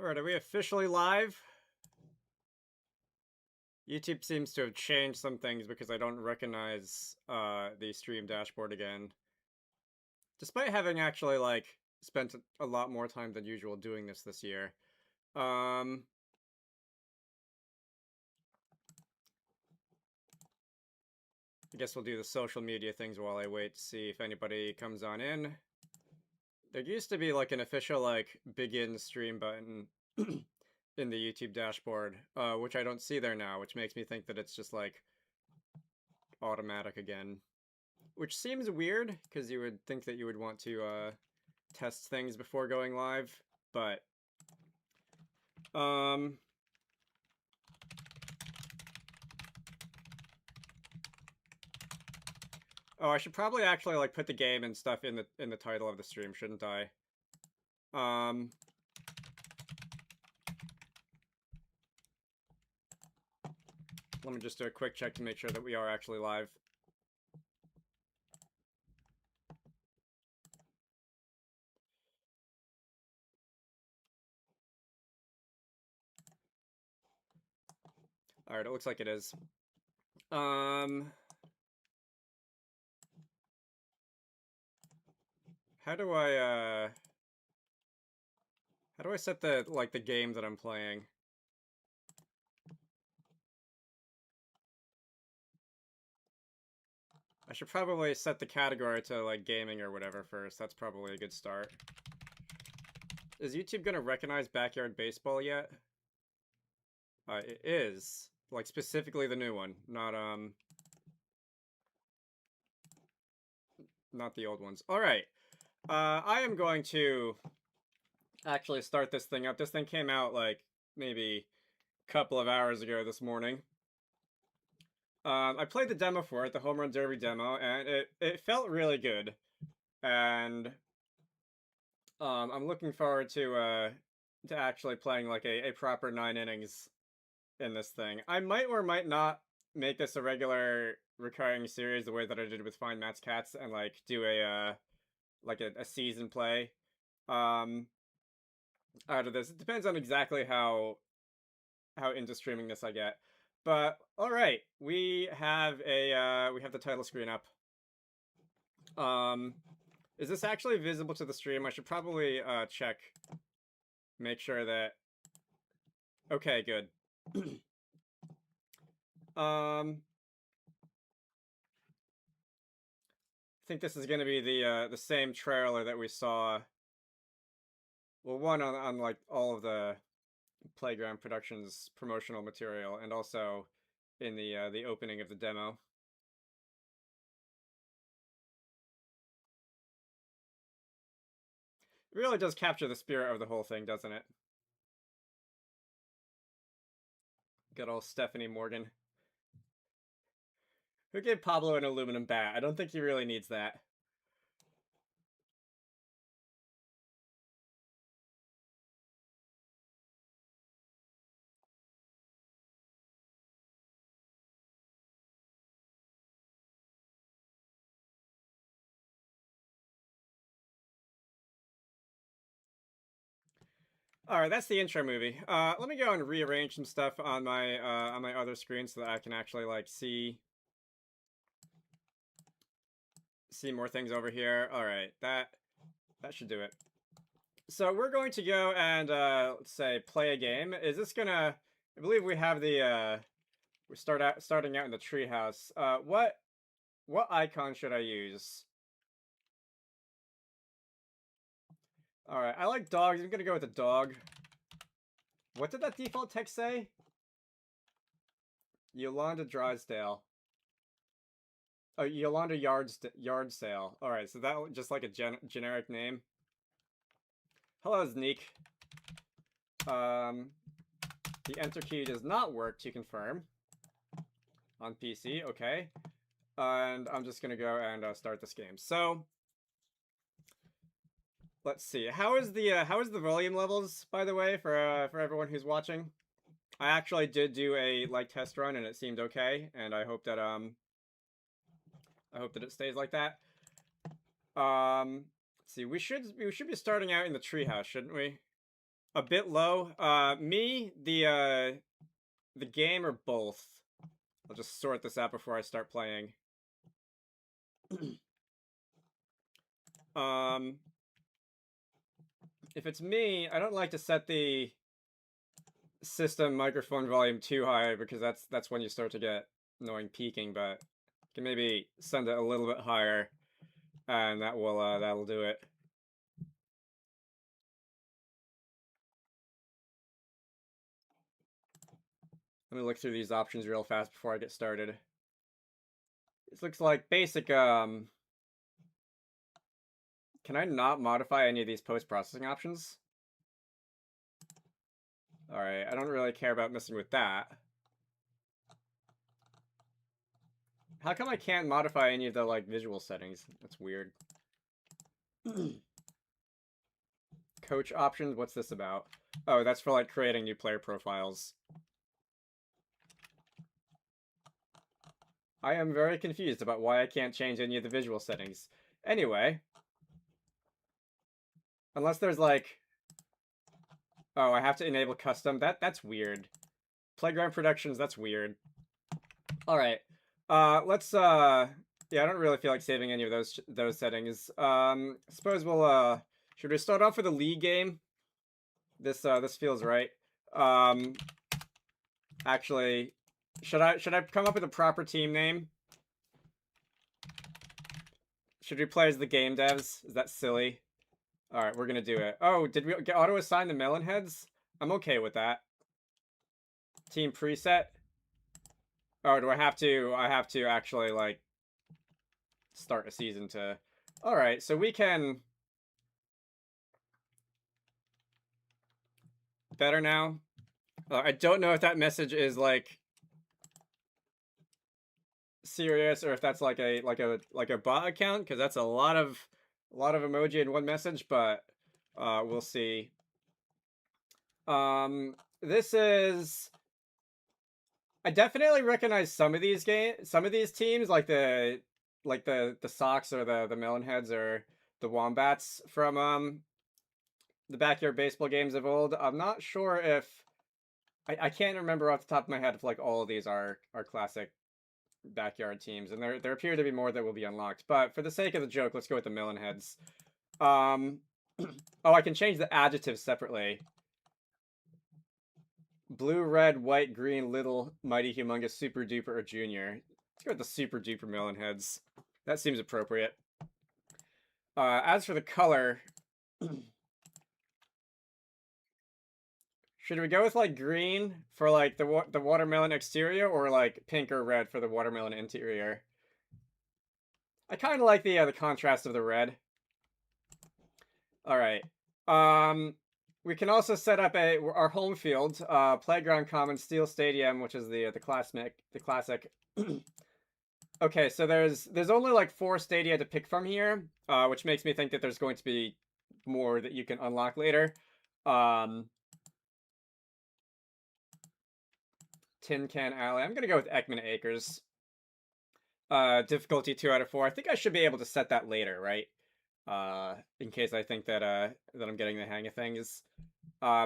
Alright, are we officially live? YouTube seems to have changed some things because I don't recognize the stream dashboard again. Despite having actually, like, spent a lot more time than usual doing this year. I guess we'll do the social media things while I wait to see if anybody comes on in. There used to be, like, an official, like, begin stream button in the YouTube dashboard, which I don't see there now, which makes me think that it's just, like, automatic again. Which seems weird, because you would think that you would want to test things before going live, but oh, I should probably actually like put the game and stuff in the title of the stream, shouldn't I? Let me just do a quick check to make sure that we are actually live. Alright, it looks like it is. How do I set the, like, the game that I'm playing? I should probably set the category to, like, gaming or whatever first. That's probably a good start. Is YouTube gonna recognize Backyard Baseball yet? It is. Like, specifically the new one. Not the old ones. Alright. I am going to actually start this thing up. This thing came out, like, maybe a couple of hours ago this morning. I played the demo for it, the Home Run Derby demo, and it felt really good. And I'm looking forward to actually playing, like, a proper 9 innings in this thing. I might or might not make this a regular recurring series the way that I did with Find Matt's Cats and, like, do a season play out of this. It depends on exactly how into streaming this I get. But all right, we have the title screen up. Is this actually visible to the stream? I should probably check, make sure that. Okay, good. I think this is going to be the same trailer that we saw. Well, one on like all of the Playground Productions promotional material, and also in the opening of the demo. It really does capture the spirit of the whole thing, doesn't it? Good old Stephanie Morgan. Who gave Pablo an aluminum bat? I don't think he really needs that. Alright, that's the intro movie. Let me go and rearrange some stuff on my other screen so that I can actually, like, see more things over here. Alright, that should do it. So we're going to go and let's say play a game. Is this gonna, I believe we have the we're starting out in the treehouse. What icon should I use? Alright, I like dogs. I'm gonna go with the dog. What did that default text say? Yolanda Drysdale. Oh, Yolanda Yardsdale. Alright, so that just like a generic name. Hello, Zneek. The enter key does not work to confirm on PC. Okay. And I'm just gonna go and start this game. So let's see. How is the volume levels, by the way, for everyone who's watching? I actually did do a test run and it seemed okay, and I hope that it stays like that. Let's see. We should be starting out in the treehouse, shouldn't we? a bit low. The game, or both? I'll just sort this out before I start playing. um, if it's me, I don't like to set the system microphone volume too high because that's when you start to get annoying peaking. But you can maybe send it a little bit higher, and that'll do it. Let me look through these options real fast before I get started. This looks like basic. Can I not modify any of these post-processing options? Alright, I don't really care about messing with that. How come I can't modify any of the, like, visual settings? That's weird. Coach options, what's this about? Oh, that's for, like, creating new player profiles. I am very confused about why I can't change any of the visual settings. Anyway. Unless there's, like... Oh, I have to enable custom. That's weird. Playground Productions, that's weird. Alright. Let's, yeah, I don't really feel like saving any of those settings. Suppose we'll, should we start off with a league game? This feels right. Actually, should I come up with a proper team name? Should we play as the game devs? Is that silly? Alright, we're gonna do it. Oh, did we get auto-assign the melon heads? I'm okay with that. Team preset. Oh, do I have to actually, like, start a season to... Alright, so we can... Better now? I don't know if that message is, like... serious, or if that's like a bot account, because that's a lot of emoji in one message, but we'll see. This is... I definitely recognize some of these teams, like the Sox or the Melonheads or the Wombats from the Backyard Baseball games of old. I'm not sure if I can't remember off the top of my head if like all of these are classic backyard teams, and there appear to be more that will be unlocked. But for the sake of the joke, let's go with the Melonheads. Oh, I can change the adjectives separately. Blue, red, white, green, little, mighty, humongous, super duper, or junior. Let's go with the super duper Melonheads. That seems appropriate. As for the color, should we go with like green for like the watermelon exterior, or like pink or red for the watermelon interior? I kind of like the contrast of the red. All right. We can also set up our home field, Playground Commons Steel Stadium, which is the classic. Okay, so there's only like 4 stadia to pick from here, which makes me think that there's going to be more that you can unlock later. Tin Can Alley. I'm gonna go with Ekman Acres. Difficulty 2 out of 4. I think I should be able to set that later, right? In case I think that I'm getting the hang of things.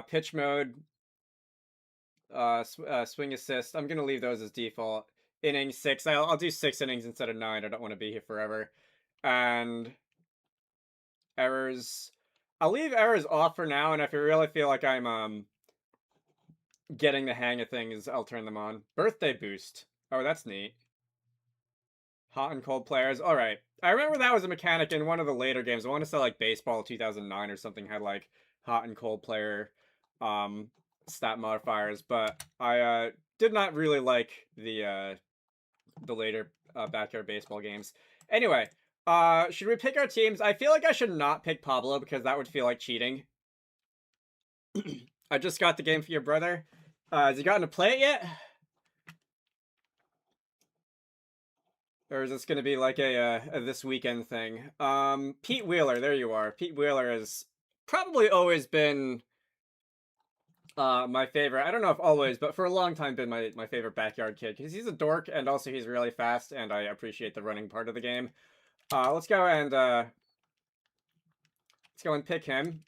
Pitch mode, swing assist. I'm gonna leave those as default. Inning 6. I'll do 6 innings instead of 9. I don't want to be here forever. And errors. I'll leave errors off for now, and if I really feel like I'm getting the hang of things, I'll turn them on. Birthday boost. Oh, that's neat. Hot and cold players. All right. I remember that was a mechanic in one of the later games. I want to say like Baseball 2009 or something had like hot and cold player stat modifiers, but I did not really like the later Backyard Baseball games. Anyway, should we pick our teams? I feel like I should not pick Pablo because that would feel like cheating. I just got the game for your brother. Has he gotten to play it yet? Or is this going to be like a this weekend thing? Pete Wheeler, there you are. Pete Wheeler has probably always been my favorite. I don't know if always, but for a long time been my favorite backyard kid. Because he's a dork, and also he's really fast, and I appreciate the running part of the game. Let's go and pick him.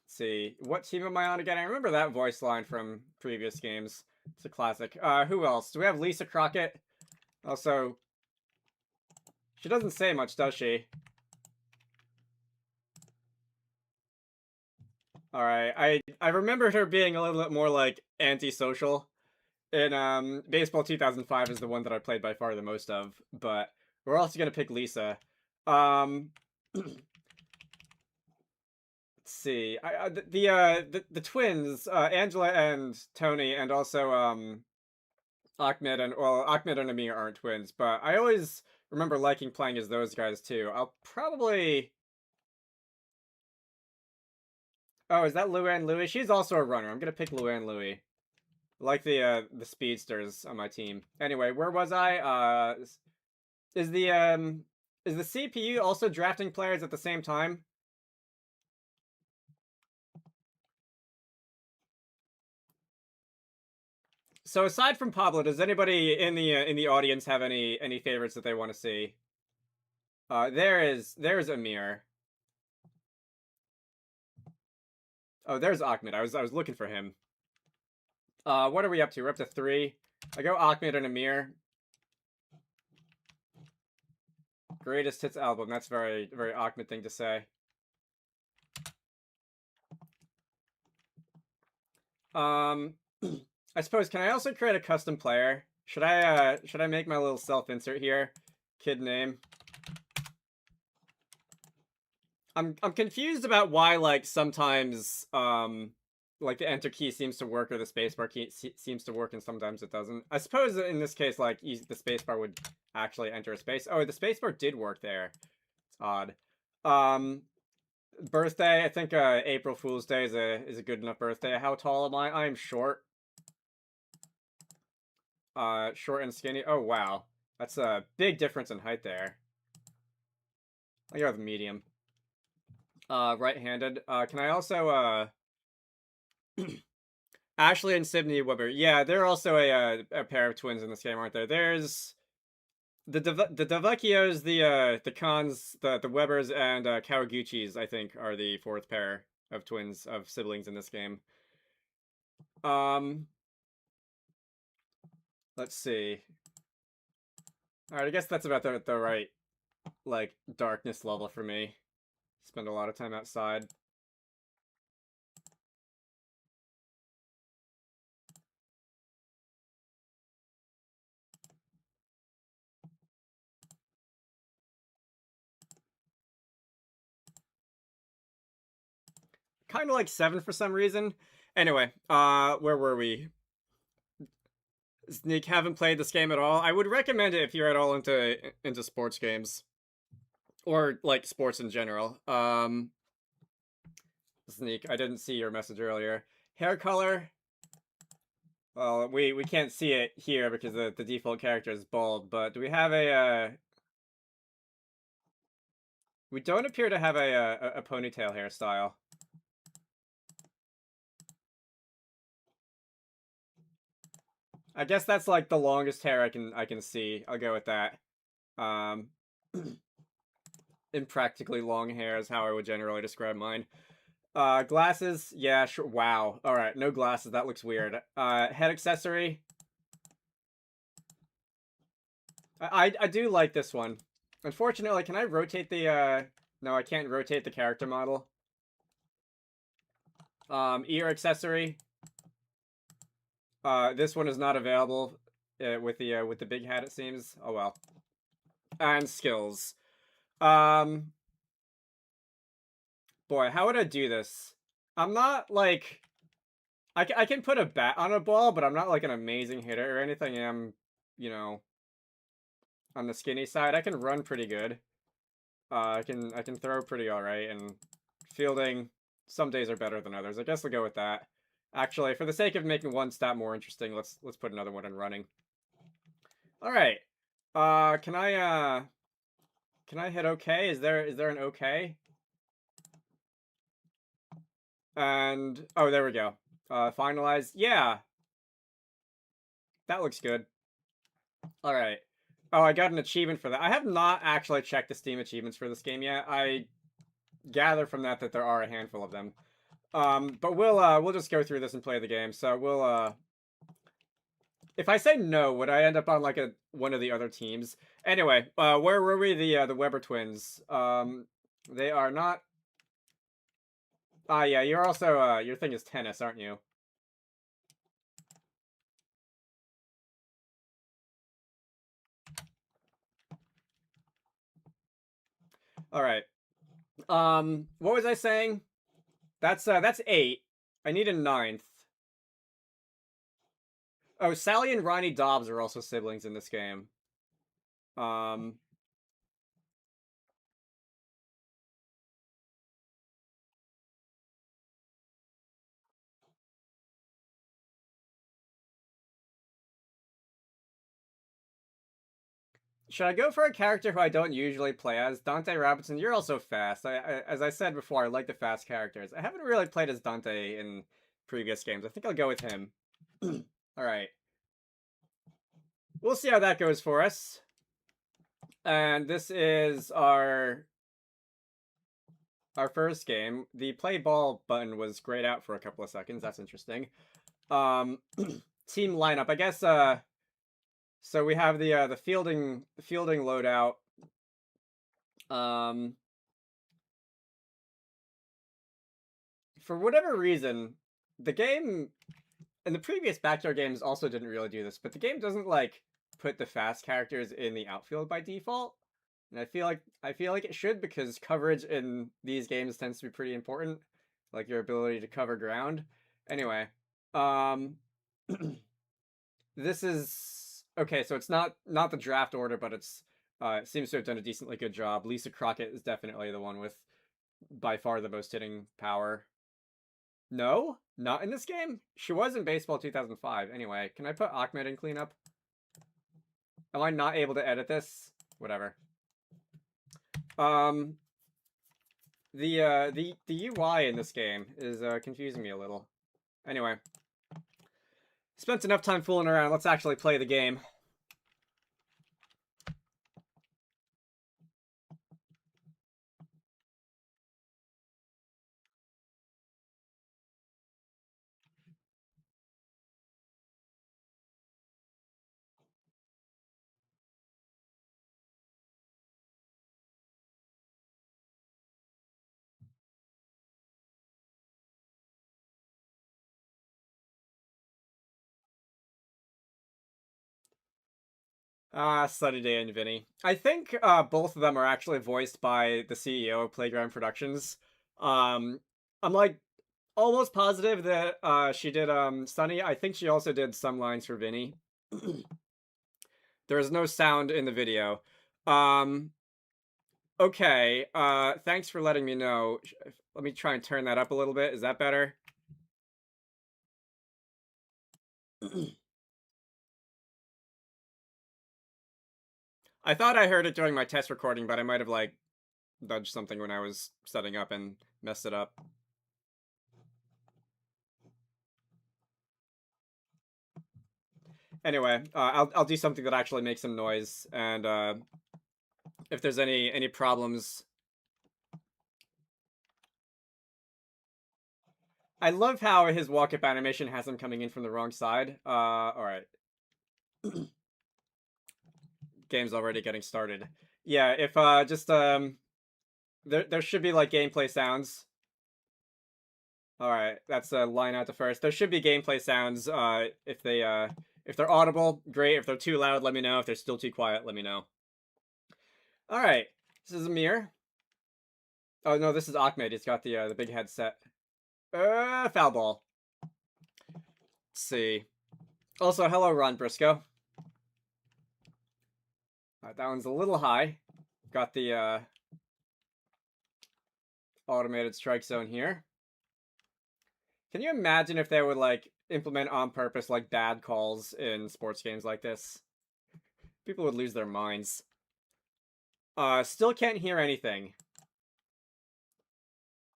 Let's see. What team am I on again? I remember that voice line from previous games. It's a classic. Who else? Do we have Lisa Crockett? Also, she doesn't say much, does she? Alright, I remembered her being a little bit more, like, antisocial. In, Baseball 2005 is the one that I played by far the most of, but we're also gonna pick Lisa. Let's see. The twins, Angela and Tony, and also, Ahmed and Amir aren't twins, but I always remember liking playing as those guys, too. I'll probably... Oh, is that Luann Louie? She's also a runner. I'm gonna pick Luann Louie. Like the speedsters on my team. Anyway, where was I? Is the is the CPU also drafting players at the same time? So aside from Pablo, does anybody in the audience have any favorites that they want to see? There's Amir. Oh, there's Ahmed. I was looking for him. What are we up to? We're up to 3. I go Ahmed and Amir. Greatest hits album. That's very Ahmed thing to say. I suppose, can I also create a custom player? Should I make my little self-insert here? Kid name. I'm confused about why, like, sometimes, like, the enter key seems to work or the spacebar key seems to work and sometimes it doesn't. I suppose that in this case, like, the spacebar would actually enter a space. Oh, the spacebar did work there. It's odd. Birthday, I think, April Fool's Day is a good enough birthday. How tall am I? I am short. Short and skinny. Oh, wow. That's a big difference in height there. I go with medium. Right-handed. Can I also, Ashley and Sydney Weber. Yeah, they're also a pair of twins in this game, aren't there? There's the Davecchios, the Khans, the Webers, and Kawaguchis, I think, are the 4th pair of twins, of siblings in this game. Let's see. Alright, I guess that's about the right, like, darkness level for me. Spend a lot of time outside. Kind of like 7 for some reason. Anyway, where were we? Sneak, haven't played this game at all. I would recommend it if you're at all into sports games. Or, like, sports in general. Sneak, I didn't see your message earlier. Hair color. Well, we can't see it here because the default character is bald, but do we have we don't appear to have a ponytail hairstyle. I guess that's like the longest hair I can see. I'll go with that. Impractically long hair is how I would generally describe mine. Glasses, yeah, sure. Wow. All right, no glasses. That looks weird. Head accessory. I do like this one. Unfortunately, can I rotate the? No, I can't rotate the character model. Ear accessory. This one is not available with the big hat, it seems. Oh well. And skills. Boy, how would I do this? I'm not like I can put a bat on a ball, but I'm not like an amazing hitter or anything. I'm, you know, on the skinny side. I can run pretty good. I can throw pretty alright, and fielding some days are better than others. I guess I'll go with that. Actually, for the sake of making one stat more interesting, let's put another one in running. Alright. Can I hit okay? Is there an okay? And oh, there we go. Finalize. Yeah. That looks good. Alright. Oh, I got an achievement for that. I have not actually checked the Steam achievements for this game yet. I gather from that there are a handful of them. But we'll just go through this and play the game. So if I say no, would I end up on like one of the other teams? Anyway, where were we? The Weber twins. They are not. Ah, yeah, you're also your thing is tennis, aren't you? All right. What was I saying? That's 8. I need a ninth. Oh, Sally and Ronnie Dobbs are also siblings in this game. Um, should I go for a character who I don't usually play as? Dante Robinson, you're also fast. As I said before, I like the fast characters. I haven't really played as Dante in previous games. I think I'll go with him. All right. We'll see how that goes for us. And this is our first game. The play ball button was grayed out for a couple of seconds. That's interesting. Team lineup. I guess so we have the fielding loadout. For whatever reason, the game and the previous backyard games also didn't really do this, but the game doesn't like put the fast characters in the outfield by default. And I feel like it should, because coverage in these games tends to be pretty important, like your ability to cover ground. Anyway, um this is okay, so it's not the draft order, but it seems to have done a decently good job. Lisa Crockett is definitely the one with by far the most hitting power. No, not in this game. She was in baseball 2005. Anyway, can I put Ahmed in cleanup? Am I not able to edit this? Whatever. The UI in this game is confusing me a little. Anyway, spent enough time fooling around. Let's actually play the game. Sunny Day and Vinny. I think both of them are actually voiced by the CEO of Playground Productions. I'm like almost positive that she did Sunny. I think she also did some lines for Vinny. There is no sound in the video. Okay. Thanks for letting me know. Let me try and turn that up a little bit. Is that better? I thought I heard it during my test recording, but I might have like dodged something when I was setting up and messed it up. Anyway, I'll do something that actually makes some noise, and if there's any problems, I love how his walk-up animation has him coming in from the wrong side. All right, game's already getting started. Yeah, if just there should be like gameplay sounds. All right, that's a line out to first. There should be gameplay sounds. If they're audible, great. If they're too loud, let me know. If they're still too quiet, let me know. All right, this is Amir. Oh no, this is Ahmed. He's got the big headset. Foul ball. Let's see. Also, hello, Ron Briscoe. That one's a little high. Got the automated strike zone here. Can you imagine if they would like implement on purpose like bad calls in sports games like this? People would lose their minds. Still can't hear anything.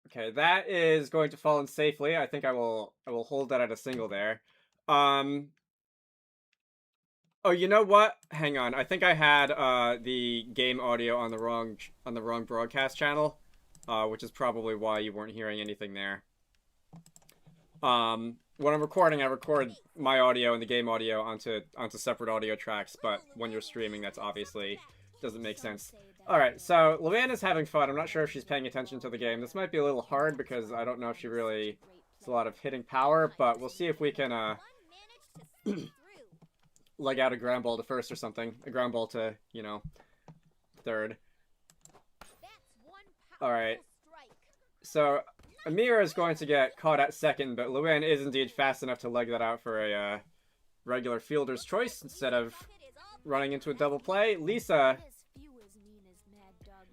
Okay, that is going to fall in safely. I think I will hold that at a single there. Oh, you know what? Hang on. I think I had the game audio on the wrong broadcast channel, which is probably why you weren't hearing anything there. When I'm recording, I record my audio and the game audio onto separate audio tracks, but when you're streaming, that's obviously doesn't make sense. Alright, so Luann having fun. I'm not sure if she's paying attention to the game. This might be a little hard because I don't know if she really... It's a lot of hitting power, but we'll see if we can, leg out a ground ball to first or something. A ground ball to, you know, third. Alright. So, Amira is going to get caught at second, but Luann is indeed fast enough to leg that out for a regular fielder's choice instead of running into a double play. Lisa...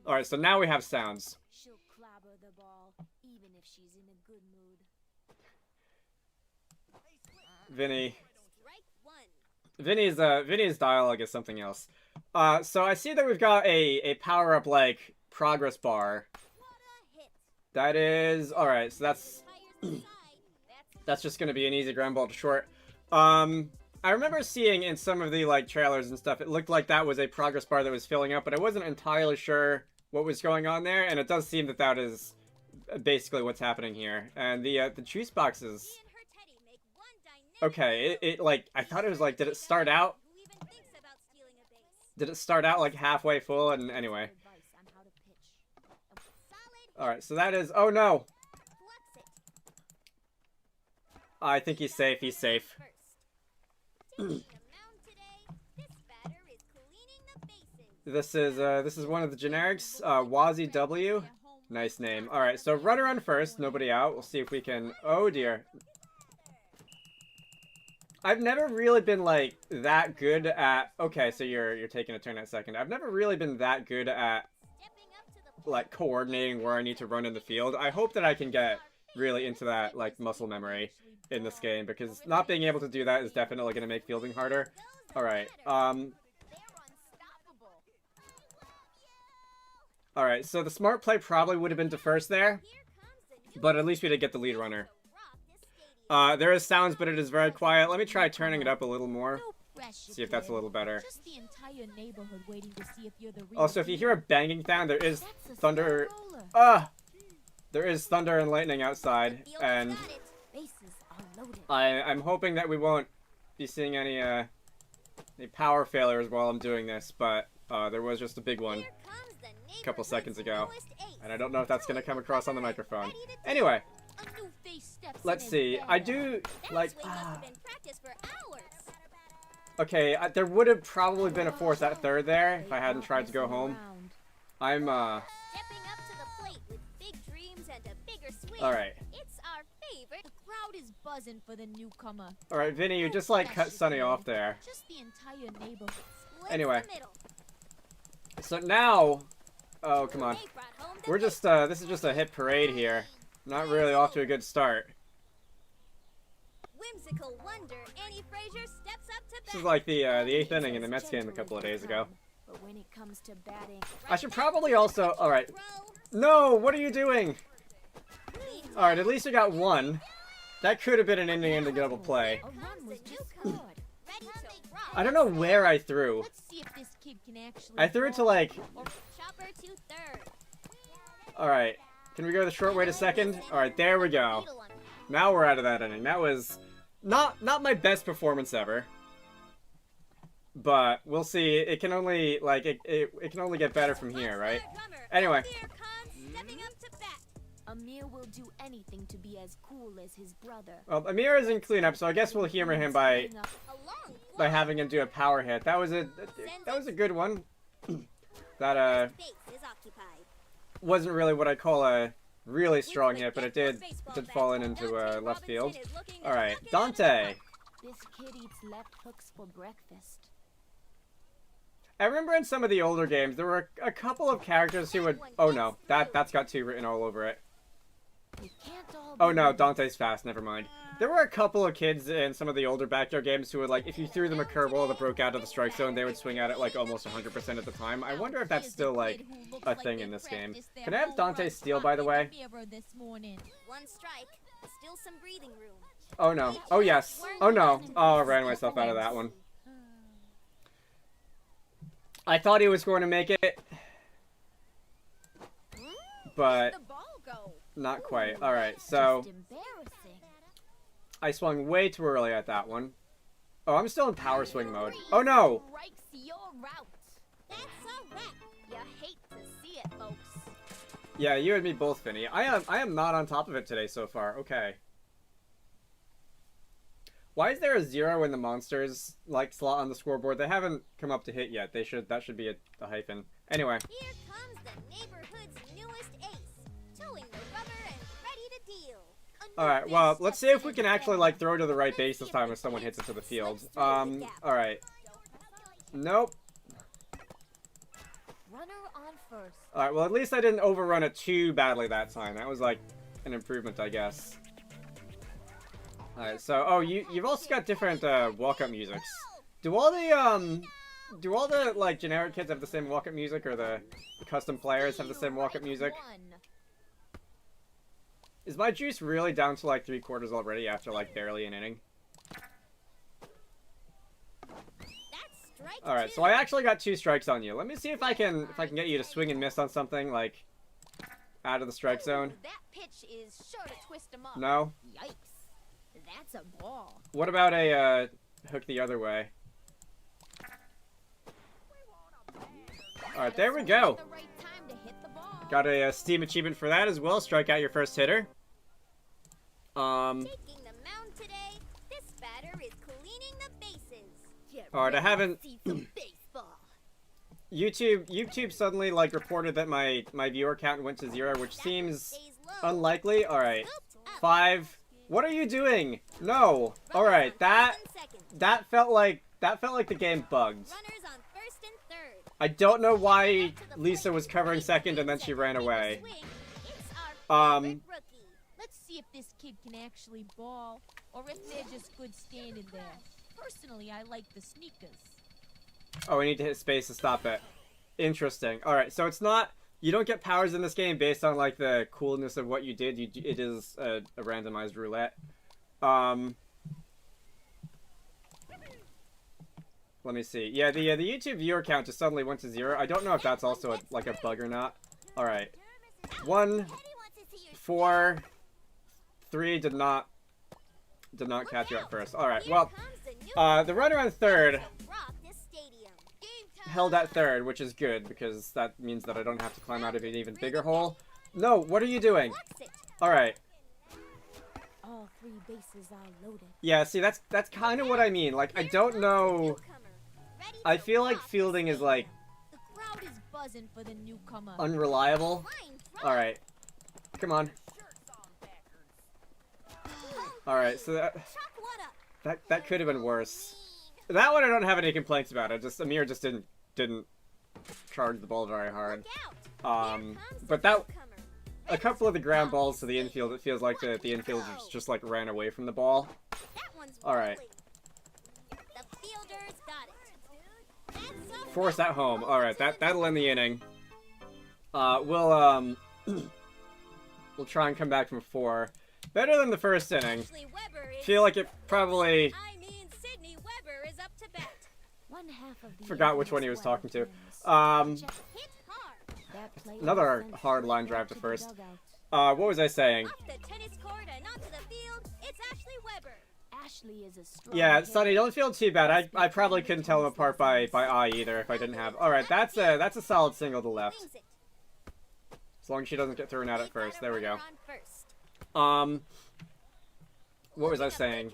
Alright, so now we have sounds. Vinny's dialogue is something else. So I see that we've got a power-up, like, progress bar. That is... Alright, so that's... that's just gonna be an easy ground ball to short. I remember seeing in some of the, like, trailers and stuff, it looked like that was a progress bar that was filling up, but I wasn't entirely sure what was going on there, and it does seem that that is basically what's happening here. And the juice boxes... Okay, it like, I thought it was like, did it start out, like, halfway full, and anyway. Alright, so that is, oh no! I think he's safe, This is one of the generics, Wazzy W. Nice name. Alright, so runner on first, nobody out. We'll see if we can, oh dear. I've never really been, like, that good at... Okay, so you're taking a turn at second. I've never really been that good at, like, coordinating where I need to run in the field. I hope that I can get really into that, like, muscle memory in this game, because not being able to do that is definitely going to make fielding harder. Alright, Alright, so the smart play probably would have been to first there, but at least we did get the lead runner. There is sounds, but it is very quiet. Let me try turning it up a little more. See if that's a little better. Also, if you hear a banging sound, there is thunder. There is thunder and lightning outside, and I'm hoping that we won't be seeing any power failures while I'm doing this, but there was just a big one a couple seconds ago, and I don't know if that's going to come across on the microphone. Anyway. Let's see. I do, like... Okay, there would have probably been a fourth at third there if I hadn't tried to go home. I'm, Alright. Alright, Vinny, you just, like, cut Sunny off there. Anyway. So now... Oh, come on. We're just, this is just a hit parade here. Not really off to a good start. Whimsical wonder, Annie Fraser steps up to this is like the 8th inning in the Mets game a couple of days ago. But when it comes to batting, I should probably also... Alright. No! What are you doing? Alright, at least we got one. That could have been an inning into double play. I don't know where I threw. I threw it to, like... Alright. Can we go the short way to second? Alright, there we go. Now we're out of that inning. That was not my best performance ever. But we'll see. It can only, like, it can only get better from here, right? Anyway. Amir will do anything to be as cool as his brother. Well, Amir is in cleanup, so I guess we'll humor him by having him do a power hit. That was a good one. That wasn't really what I call a really strong hit, but it did fall into left field. All right, Dante. This kid eats left hooks for breakfast. I remember in some of the older games there were a couple of characters who would... Oh no, that's got 2 written all over it. Oh no, Dante's fast, never mind. There were a couple of kids in some of the older backyard games who would, like, if you threw them a curveball that broke out of the strike zone, they would swing at it, like, almost 100% of the time. I wonder if that's still, like, a thing in this game. Can I have Dante steal, by the way? Oh no. Oh yes. Oh no. Oh, I ran myself out of that one. I thought he was going to make it, but not quite. Alright, so I swung way too early at that one. Oh, I'm still in power swing mode. Oh no! That's a wrap. You hate to see it, folks. Yeah, you and me both, Finny. I am not on top of it today so far. Okay. Why is there a 0 in the monsters like slot on the scoreboard? They haven't come up to hit yet. That should be a hyphen. Anyway. Here comes the neighborhood's newest ace, towing the rubber and ready to deal. Alright, well, let's see if we can actually like throw to the right base this time if someone hits it to the field. Alright. Nope. Runner on first. Alright, well at least I didn't overrun it too badly that time. That was like an improvement, I guess. Alright, so you've also got different walk-up musics. Do all the like generic kids have the same walk-up music, or the custom players have the same walk-up music? Is my juice really down to like 3/4 already after like barely an inning? Alright, so I actually got 2 strikes on you. Let me see if I can get you to swing and miss on something, like out of the strike zone. That pitch is sure to twist him up. No? Yikes. That's a ball. What about a hook the other way? Alright, there we go. Got a Steam achievement for that as well. Strike out your first hitter. Taking the mound today, this batter is cleaning the bases. Alright, I haven't... YouTube suddenly like reported that my viewer count went to 0, which seems unlikely. Alright. 5. What are you doing? No. Alright, that felt like the game bugged. I don't know why Lisa was covering second and then she ran away. Let's see if this kid can actually ball, or if they're just good standing there. Personally, I like the sneakers. Oh, we need to hit space to stop it. Interesting. Alright, so it's not... You don't get powers in this game based on, like, the coolness of what you did. It is a randomized roulette. Let me see. Yeah, the YouTube viewer count just suddenly went to 0. I don't know if that's also like a bug or not. Alright. 1, 4, 3 did not catch you at first. Alright, well, the runner on third held at third, which is good, because that means that I don't have to climb out of an even bigger hole. No, what are you doing? Alright. All 3 bases are loaded. Yeah, see, that's kind of what I mean. Like, I don't know... I feel like fielding is, like... The crowd is buzzing for the newcomer. Unreliable. Alright. Come on. Alright, so that could have been worse. That one I don't have any complaints about. Amir just didn't charge the ball very hard. But that... A couple of the ground balls to the infield, it feels like the infielders just like ran away from the ball. Alright. Force at home. Alright, that'll end the inning. We'll try and come back from 4. Better than the first inning. Feel like it probably... Forgot which one he was talking to. Another hard line drive to first. What was I saying? Yeah, Sonny, don't feel too bad. I probably couldn't tell them apart by eye either if I didn't have... Alright, that's a solid single to left. As long as she doesn't get thrown out at first. There we go. What was I saying?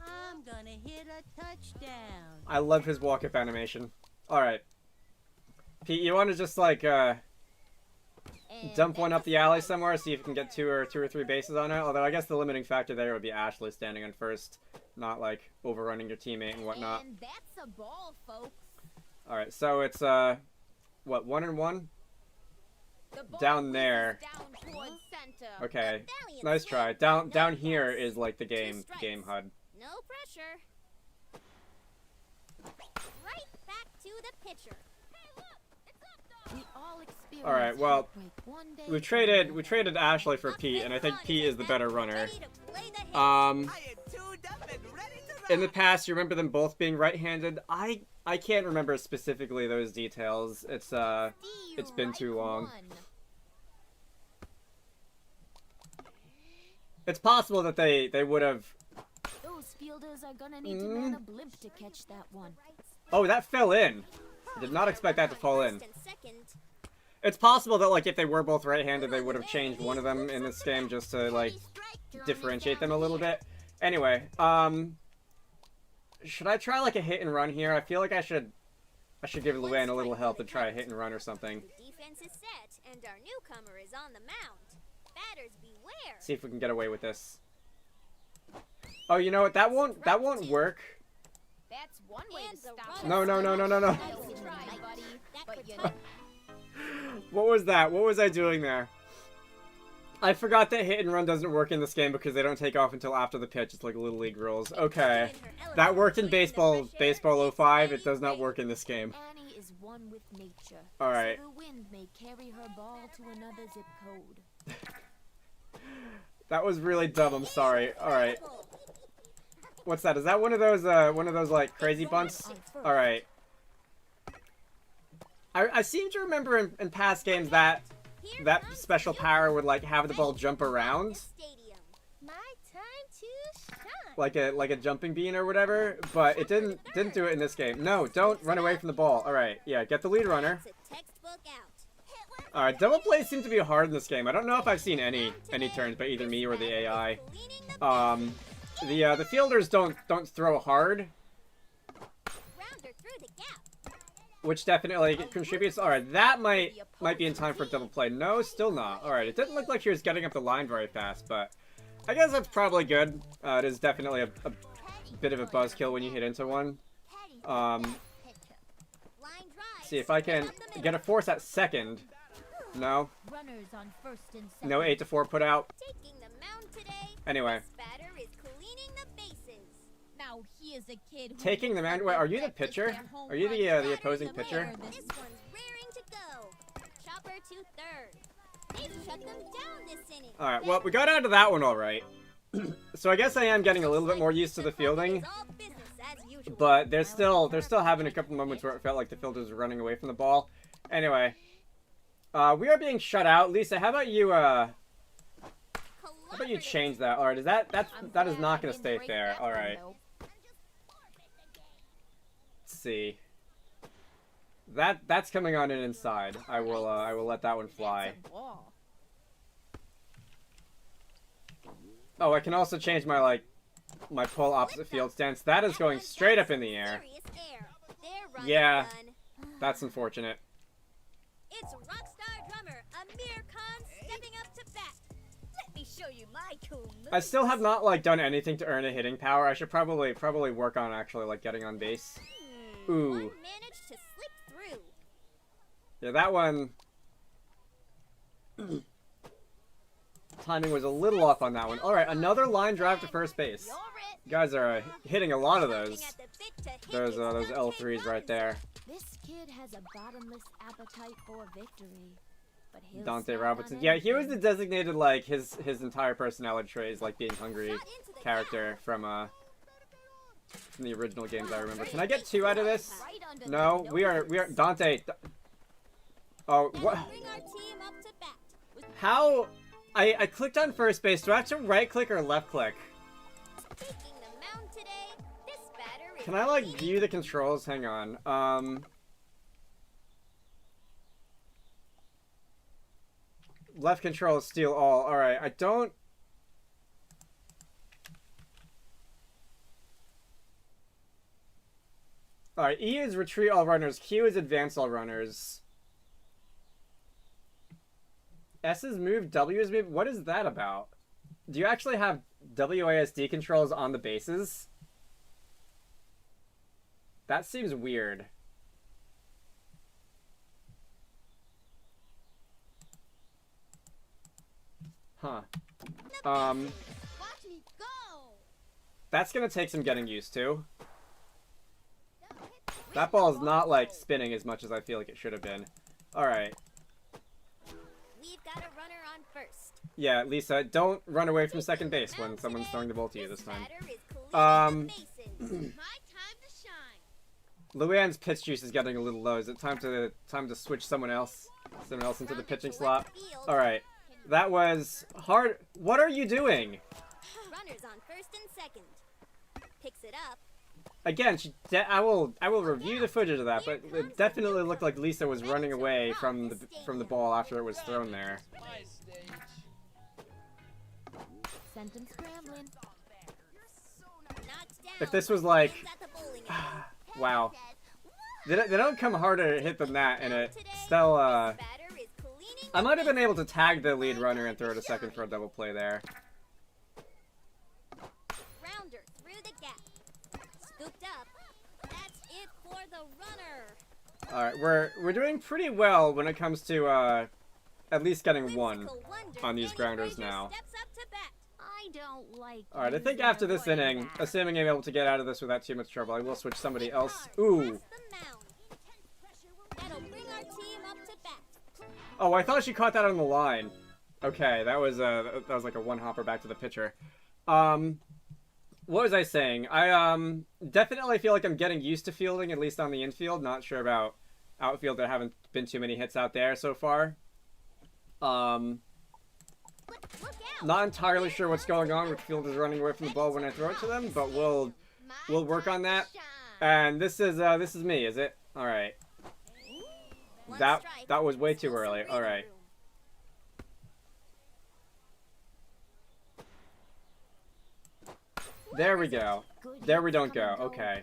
I'm gonna hit a touchdown. I love his walk-up animation. Alright. Pete, you want to just, like, dump one up the alley somewhere, see if you can get two or three bases on it? Although I guess the limiting factor there would be Ashley standing on first, not, like, overrunning your teammate and whatnot. And that's a ball, folks. Alright, so it's, what, 1-1? Down there. Okay, nice try. Down here is, like, the game HUD. No pressure. Right back to the pitcher. Alright, well, we traded Ashley for Pete, and I think Pete is the better runner. In the past, you remember them both being right-handed? I can't remember specifically those details. It's been too long. It's possible that they would have. Those fielders are gonna need to man a blimp to catch that one. Oh, that fell in. I did not expect that to fall in. First and second. It's possible that, like, if they were both right-handed, they would have changed one of them in this game just to, like, differentiate them a little bit. Anyway, should I try, like, a hit and run here? I feel like I should give Luann a little help and try a hit and run or something. Defense is set, and our newcomer is on the mound. Batters beware. See if we can get away with this. Oh, you know what? That won't work. That's one way to stop. No, no, no, no, no, no. But you know, What was that? What was I doing there? I forgot that hit and run doesn't work in this game because they don't take off until after the pitch. It's like Little League rules. Okay. That worked in baseball 05. It does not work in this game. Annie is one with nature. Alright. So the wind may carry her ball to another zip code. That was really dumb. I'm sorry. Alright. What's that? Is that one of those like crazy bunts? Alright. I seem to remember in past games that special power would like have the ball jump around My time to shine. like a jumping bean or whatever, but it didn't do it in this game. No, don't run away from the ball. All right, yeah, get the lead runner. It's a textbook out. All right, double plays seem to be hard in this game. I don't know if I've seen any turns by either me or the AI. The fielders don't throw hard, Rounder through the gap. which definitely contributes. All right, that might be in time for a double play. No, still not. All right, it didn't look like she was getting up the line very fast, but I guess that's probably good. It is definitely a bit of a buzzkill when you hit into one. Line drive. See if I can get a force at second. No, Runners on first and second. no 8-4 put out. Taking the mound today. Anyway, This batter is cleaning the bases. Now he is a kid who taking the man. Wait, are you the pitcher? Are you the opposing pitcher? This one's raring to go. Chopper to third. They've shut them down this inning. All right, well we got out of that one all right. So I guess I am getting a little bit more used to the fielding. It's all business as usual. But they're still having a couple moments where it felt like the fielders were running away from the ball. Anyway, we are being shut out. Lisa, how about you change that? All right, is that is not going to stay fair. All right. Let's see. That's coming on and inside. I will let that one fly. Oh, I can also change my my pull opposite field stance. That is going straight up in the air. Yeah. That's unfortunate. It's rockstar drummer Amir Khan stepping up to bat. Let me show you my cool moves. I still have not done anything to earn a hitting power. I should probably work on actually getting on base. Ooh. One managed to slip through. Yeah, that one. Timing was a little off on that one. All right, another line drive to first base. You guys are hitting a lot of those. Those L3s right there. This kid has a bottomless appetite for victory. But he'll Dante stop Robertson. on Yeah, he was the anything. designated his entire personality trait is being hungry character from the original games I remember. Can I get 2 out of this? Right under the No, we are Dante. Oh, what? Bring our team up to bat. How? I clicked on first base. Do I have to right click or left click? Taking the mound today. This batter is Can I view the controls? Hang on. Left control is steal all. All right, I don't. All right, E is retreat all runners. Q is advance all runners. S is move. W is move. What is that about? Do you actually have WASD controls on the bases? That seems weird. Huh. Watch me go. That's gonna take some getting used to. That ball is not spinning as much as I feel like it should have been. Alright. We've got a runner on first. Yeah, Lisa, don't run away from second base when someone's throwing the ball to you this time. Batter is cleaning the bases. My time to shine. Luann's pitch juice is getting a little low. Is it time to switch someone else into the pitching slot? Alright. Can That was hard. What are you doing? Runners on first and second. Picks it up. Again, I will review the footage of that, but it definitely looked like Lisa was running away from the ball after it was thrown there. Sent him scrambling. Knocked down. If this was like, Lands at the bowling alley. wow, they don't come harder to hit than that, and it Today, still this batter is cleaning I the might have been able to bases. tag the lead runner and throw it a second for a double play there. Rounder through the gap. Scooped up. That's it for the runner. All right, we're doing pretty well when it comes to at least getting one Whimsical wonder on these Danny grounders Frazier now. Steps up to bat. I don't like. All right, I think using after a this running inning, back. assuming I'm able to get out of this without too much trouble, I will switch somebody Big else. run Ooh. across the mound. That'll bring our team up to bat. Oh, I thought she caught that on the line. Okay, that was like a one hopper back to the pitcher. What was I saying? I definitely feel like I'm getting used to fielding, at least on the infield. Not sure about outfield. There haven't been too many hits out there so far. Look out. Not entirely sure what's going on with fielders running away from the ball when I throw it to them, but we'll work on that. And this is me, is it? All right. One That strike. was way too Still some early. All breathing right. room. There we go. There we don't go. Okay.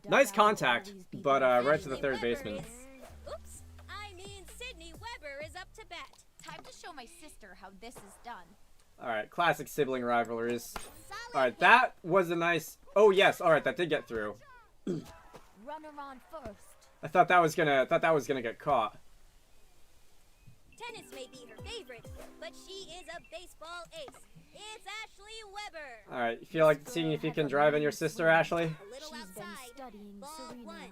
Nice contact, but right to the third Sydney baseman. Weber is- Oops. I mean, Sydney Weber is up to bat. Time to show my sister how this is done. All right, classic sibling rivalries. Solid All right, hit. that was a nice. Oh yes, all right, that did get through. Runner on first. I thought that was gonna get caught. Tennis may be her favorite, but she is a baseball ace. It's Ashley Weber. All right, you feel like seeing if you can drive in your sister, Ashley? A little She's been outside. studying Ball Serena. one.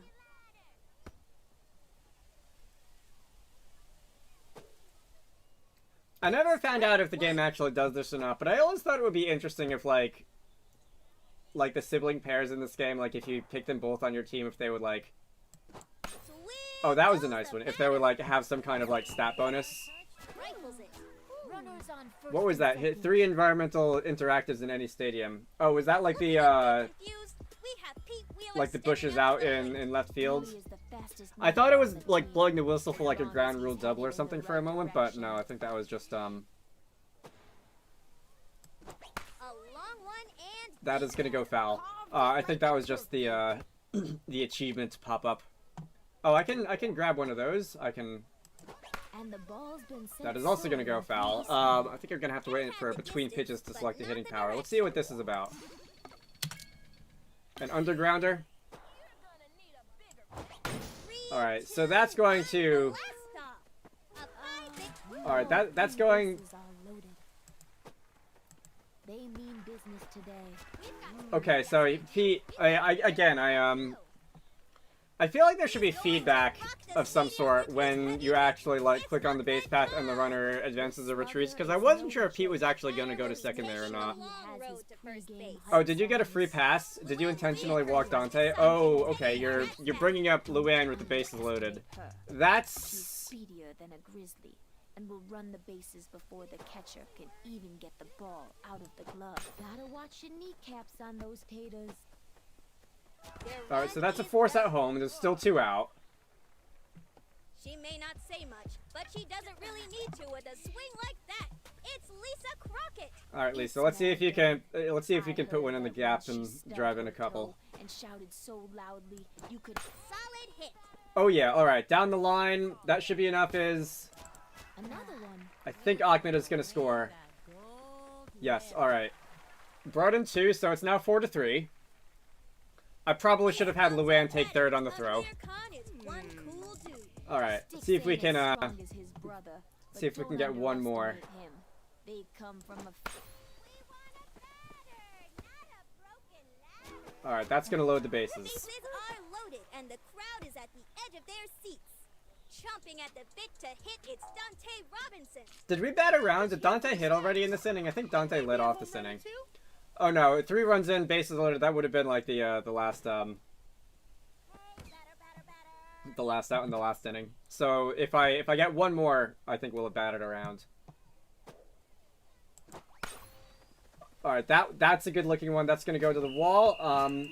I never found out if the game actually does this or not, but I always thought it would be interesting if like the sibling pairs in this game, like if you pick them both on your team, if they would like. Swing Oh, that was a goes nice the one. If they would batter. like have some kind of like stat bonus. Rifles it. Runners on first. What was and that? Hit second. 3 environmental interactives in any stadium. Oh, was that like the Confused? We have Pete Wheeler like the stepping bushes up out to the in plate. left field? Louis is the fastest I thought it was man on the like team. blowing the whistle for like a Long ground as rule he's double or headed in something the for a right moment, but direction. no, I think that was just A long one and that is gonna go foul. I think that was just the the achievement pop up. Oh, I can grab one of those. I can. And the ball's been sent That is also gonna go somewhere. foul. Please. I think I'm gonna have to wait for between pitches to select the hitting power. Let's see what this is about. An undergrounder. All right, so that's going to. last stop. A 5-6 All right, that's These going. bases are loaded. They mean business today. Okay, so Pete, I feel like there should be feedback of some sort when you actually like click on the base path and the runner advances or retreats, because I wasn't sure if Pete was actually going to go to second there or not. long road to first base. Oh, did you get a free pass? Did you intentionally walk Dante? Oh, okay, you're bringing up Luann with the bases loaded. She's That's speedier than a grizzly and will run the bases before the catcher can even get the ball out of the glove. Gotta watch your kneecaps on those taters. all right. So that's a force at home. There's still 2 out. She may not say much, but she doesn't really need to with a swing like that. It's Lisa Crockett. All right, Lisa. Let's see if you can. Let's see if you can put one in the gap and drive in a couple. And shouted so loudly you could. Solid hit. Oh yeah. All right. Down the line, that should be enough. Is Another one. I think Ahmed is gonna score. Yes. All right. Brought in 2, so it's now 4-3. I probably should have had Luann take third on the throw. Amir Khan is one cool dude. All right. Sticks See if we ain't can as strong as his brother, see if we but can don't get one more. underestimate him. They come from a We want a batter, not a broken ladder. All right. That's gonna load the The bases. bases are loaded, and the crowd is at the edge of their seats. Chomping at the bit to hit, it's Dante Robinson. Did we bat around? Did Dante hit already in this inning? I think Dante led off this inning. Oh no, 3 runs in, bases loaded. That would have been like the last Batter, batter, batter. the last out in the last inning. So if I get one more, I think we'll have batted around. All right, that's a good looking one. That's gonna go to the wall. Chucks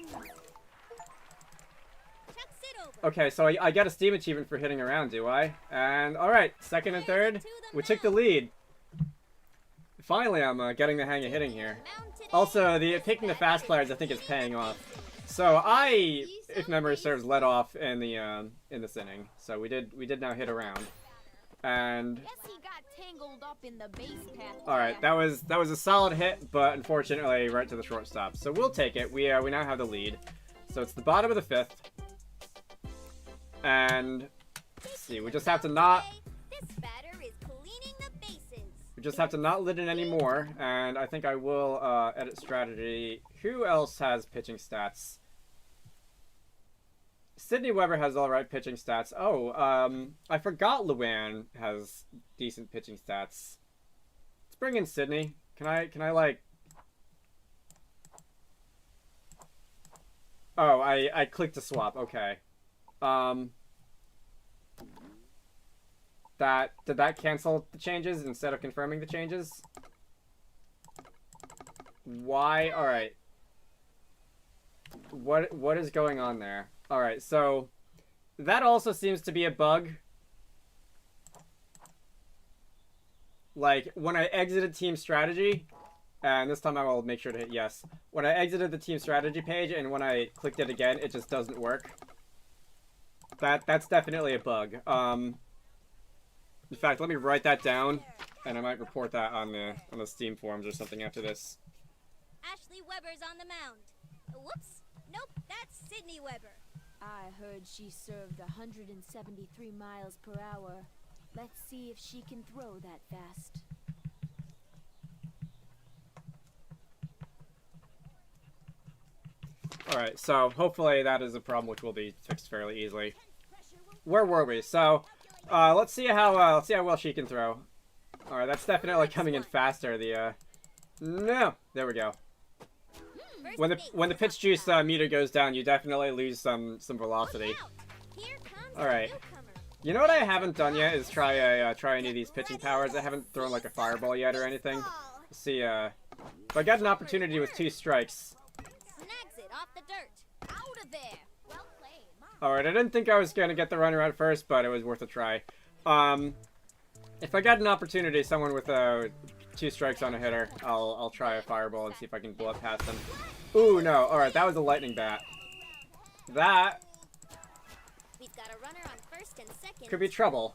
it over. Okay, so I get a Steam achievement for hitting around, do I? And all right, second and third, we took the lead. Finally, I'm getting the hang of hitting here. Also, the picking the fast players I think is paying off. So I, if memory serves, led off in this inning. So we did now hit around. And Guess he got tangled up in the base path. all right, that was a solid hit, but unfortunately right to the shortstop. So we'll take it. We now have the lead. So it's the bottom of the fifth. And let's see, we just have to not This batter is cleaning the bases. we just have to not lit it anymore. And I think I will edit strategy. Who else has pitching stats? Sydney Weber has all right pitching stats. Oh, I forgot Luann has decent pitching stats. Let's bring in Sydney. Can I like? Oh, I clicked to swap. Okay. Did that cancel the changes instead of confirming the changes? Why? All right. What is going on there? All right, so that also seems to be a bug. Like when I exited team strategy, and this time I will make sure to hit yes. When I exited the team strategy page and when I clicked it again, it just doesn't work. That's definitely a bug. In fact, let me write that down, and I might report that on the Steam forums or something after this. Ashley Weber's on the mound. Whoops. Nope, that's Sydney Weber. I heard she served 173 miles per hour. Let's see if she can throw that fast. Alright, so hopefully that is a problem which will be fixed fairly easily. Where were we? So, let's see how well she can throw. Alright, that's definitely coming in faster. No! There we go. When the pitch juice meter goes down, you definitely lose some velocity. Alright. You know what I haven't done yet is try any of these pitching powers. I haven't thrown like a fireball yet or anything. Let's see, if I got an opportunity with 2 strikes. Snags it off the dirt. Out of there. Well played. Alright, I didn't think I was gonna get the runner out first, but it was worth a try. If I got an opportunity, someone with 2 strikes on a hitter, I'll try a fireball and see if I can blow it past them. Ooh, no. Alright, that was a lightning bat. That We've got a runner on first and second. could be trouble.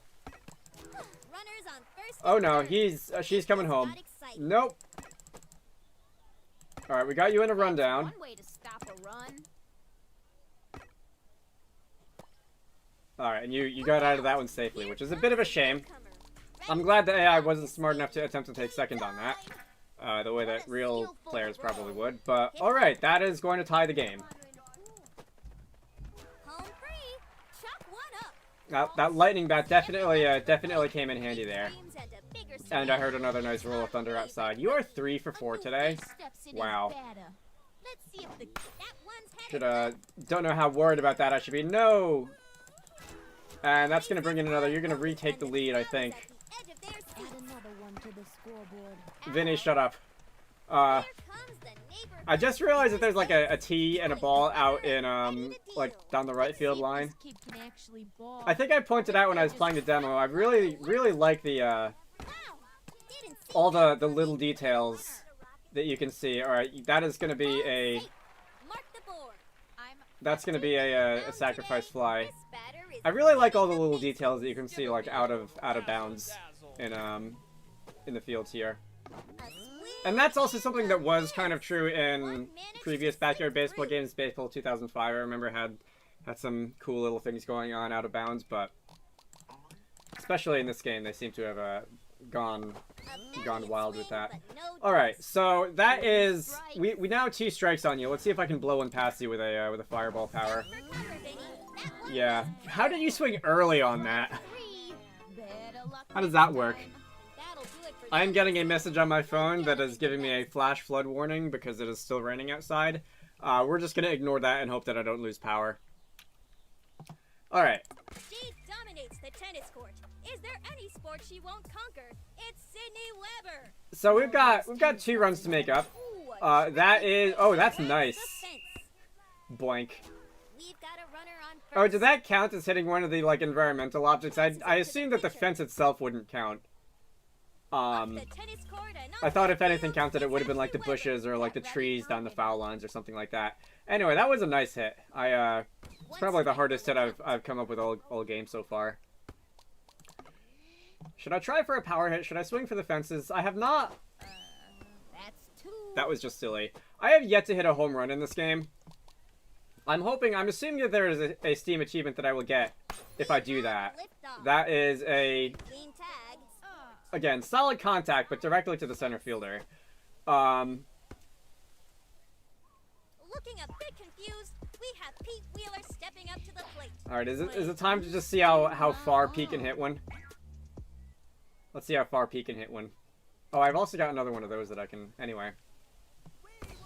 Runners on first. Oh and no, third. she's coming home. Got excited. Nope. Alright, we got you in a rundown. One way to stop a run. Alright, and you got out of that one safely, which is a bit of a shame. I'm glad the AI wasn't smart enough to attempt to take second on that. The way that real players probably would. But, alright, that is going to tie the game. Home free. Chuck one up. That lightning bat definitely came in handy there. Dreams and a bigger And I heard another nice roll of thunder outside. You are 3 for 4 today. Wow. Let's see if that one's headed. Don't know how worried about that I should be. No! And that's gonna bring in another. You're gonna retake the lead, I think. Add another one to the scoreboard. Vinny, shut up. I just realized that there's like a tee and a ball out in, like down the right field line. I think I pointed out when I was playing the demo, I really like the, all the little details that you can see. Alright, that is gonna be a, that's gonna be a sacrifice fly. I really like all the little details that you can see like out of bounds in the fields here. And that's also something that was kind of true in previous backyard baseball games. Baseball 2005, I remember had some cool little things going on out of bounds, but especially in this game, they seem to have gone wild with that. All right, so that is we now have 2 strikes on you. Let's see if I can blow one past you with a fireball power. Yeah. How did you swing early on that? How does that work? I am getting a message on my phone that is giving me a flash flood warning because it is still raining outside. We're just going to ignore that and hope that I don't lose power. Alright. She dominates the tennis court. Is there any sport she won't conquer? It's Sydney Weber. So we've got 2 runs to make up. Ooh, That is... Oh, that's nice. The fence. Boink. We've got a runner on first. Oh, did that count as hitting one of the, like, environmental objects? I assumed that the fence itself wouldn't count. Up the tennis court and I off thought the if anything field, counted, it it's would have been a like the three-winner. bushes or like the Get ready trees for down the it. foul lines or something like that. Anyway, that was a nice hit. It's One probably the strike hardest on hit the I've come up with all game so far. Should I try for a power hit? Should I swing for the fences? I have not. That's 2. That was just silly. I have yet to hit a home run in this game. I'm assuming that there is a Steam achievement that I will get if I do that. Liftoff. That is a, Clean tag. again, solid contact, but directly to the center fielder. Looking a bit confused, we have Pete Wheeler stepping up to the plate. Alright, is it time to just see how far Pete can hit one? Let's see how far Pete can hit one. Oh, I've also got another one of those that I can... Anyway.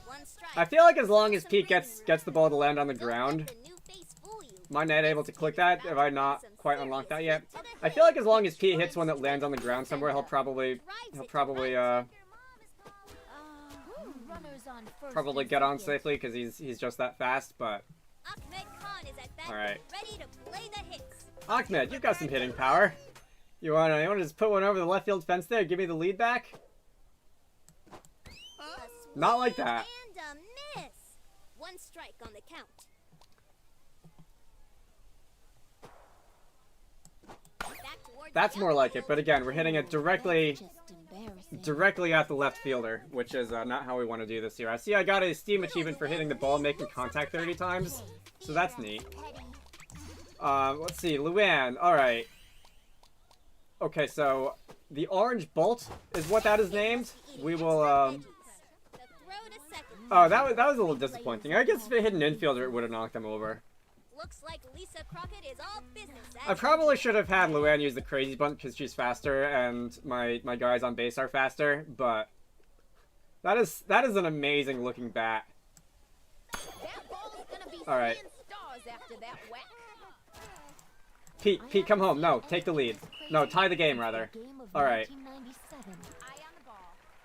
One strike. I feel like as long as Pete gets the ball to land on the Don't ground... let the new face fool you. Am I not able to click that? Have I not quite unlocked that yet? I feel like as long as Pete hits one that lands on the ground somewhere, he'll probably Runners on first probably and get on second. safely because he's just that fast. But Ahmed Khan is at bat, All right. ready to play the hits. Ahmed, you've got some hitting power. You wanna just put one over the left field fence there? Give me the lead back? A Not like swing that. And a miss. One strike on the count. Back toward That's the more like it. outfield. But again, we're hitting it directly Just embarrassing. directly at the left fielder, which is not how we want to do this here. I see I got a Steam achievement for hitting the ball making contact 30 times, so that's neat. Let's see, Luann. All right. Okay, so the orange bolt is what that is named. We will. The throw to second. Oh, that was a little disappointing. I guess if it hit an infielder, it would have knocked them over. Looks like Lisa Crockett is all business. I probably should have had Luann use the crazy bunt because she's faster and my guys on base are faster, but that is an amazing looking bat. That ball's gonna be All right. seeing stars after that whack. Pete, come home. No, take the lead. No, tie the game rather. All right.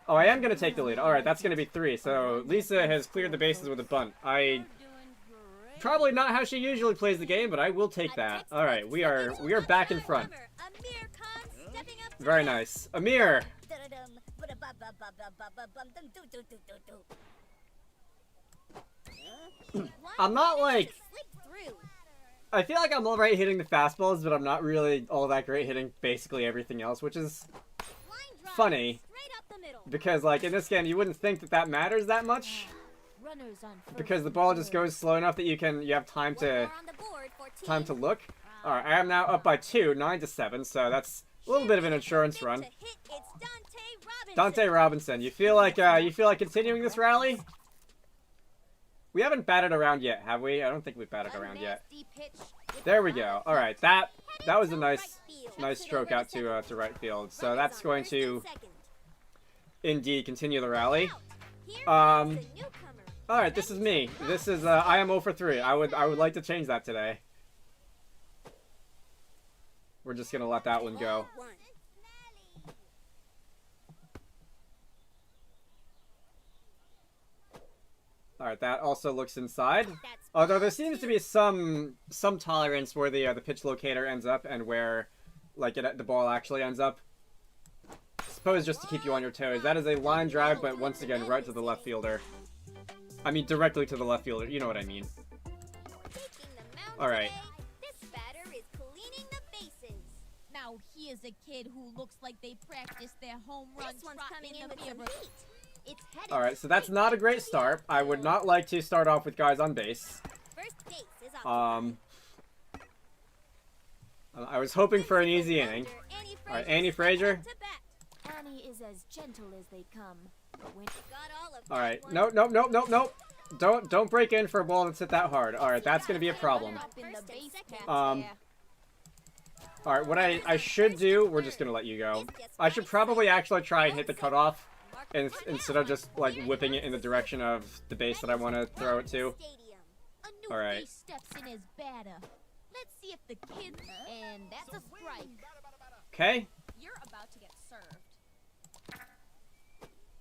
Oh, I am gonna take the lead. All right, that's gonna be 3. So Lisa has cleared the bases with a bunt. Probably not how she usually plays the game, but I will take that. All right, we are back in front. Amir Khan stepping up to Very bat. nice. Amir. I'm not like. Slip through. I feel like I'm alright hitting the fastballs, but I'm not really all that great hitting basically everything else, which is Line drive funny straight up the middle. because like in this game you wouldn't think that matters that much Runners on first because the and ball just third. goes slow enough that you have time One to more on the board for team. look. All right, I am now up by 2, 9-7, so that's a little bit of an insurance run. To hit, it's Dante Robinson. Dante Robinson, you feel like continuing this rally? We haven't batted around yet, have we? I don't think we've batted around yet. Nasty pitch with There the we go. foul. All right, that was a Right nice field. stroke out to right field. So Runners that's on going first and to second. indeed continue the rally. Here Um, comes the newcomer. All right, this is me. This is I am 0 for 3. I would like to change that today. We're just gonna let that one go. 0-1. All right, that also looks inside. That's Although there seems to be some tolerance where the pitch locator ends up and where like the ball actually ends up. Suppose just to keep you on your toes. That is a line drive, but once again right to the left fielder. I mean directly to the left fielder. You know what I mean. taking the mound All right. today. This batter is cleaning the bases. Now here's a kid who looks like they practiced their home run This one's trot coming in in with the some mirror. heat. It's headed All right, so that's not a great start. I would not like to start off with guys on base. First base is up. I was hoping for an easy inning. All right, Annie Frazier. To bat. Annie is as gentle as they come. But when Got all of All that right, one. nope. Don't break in for a ball that's hit that hard. All right, that's gonna be a problem. up in the First and base second. path Um, there. All right, what I should do, we're just gonna let you go. I should probably actually try and hit the cutoff instead of just like whipping it in the direction of the base that I want to throw it to. Stadium. A new All right. face steps in as batter. Let's see if the kid. And that's a strike. Okay, You're about to get served.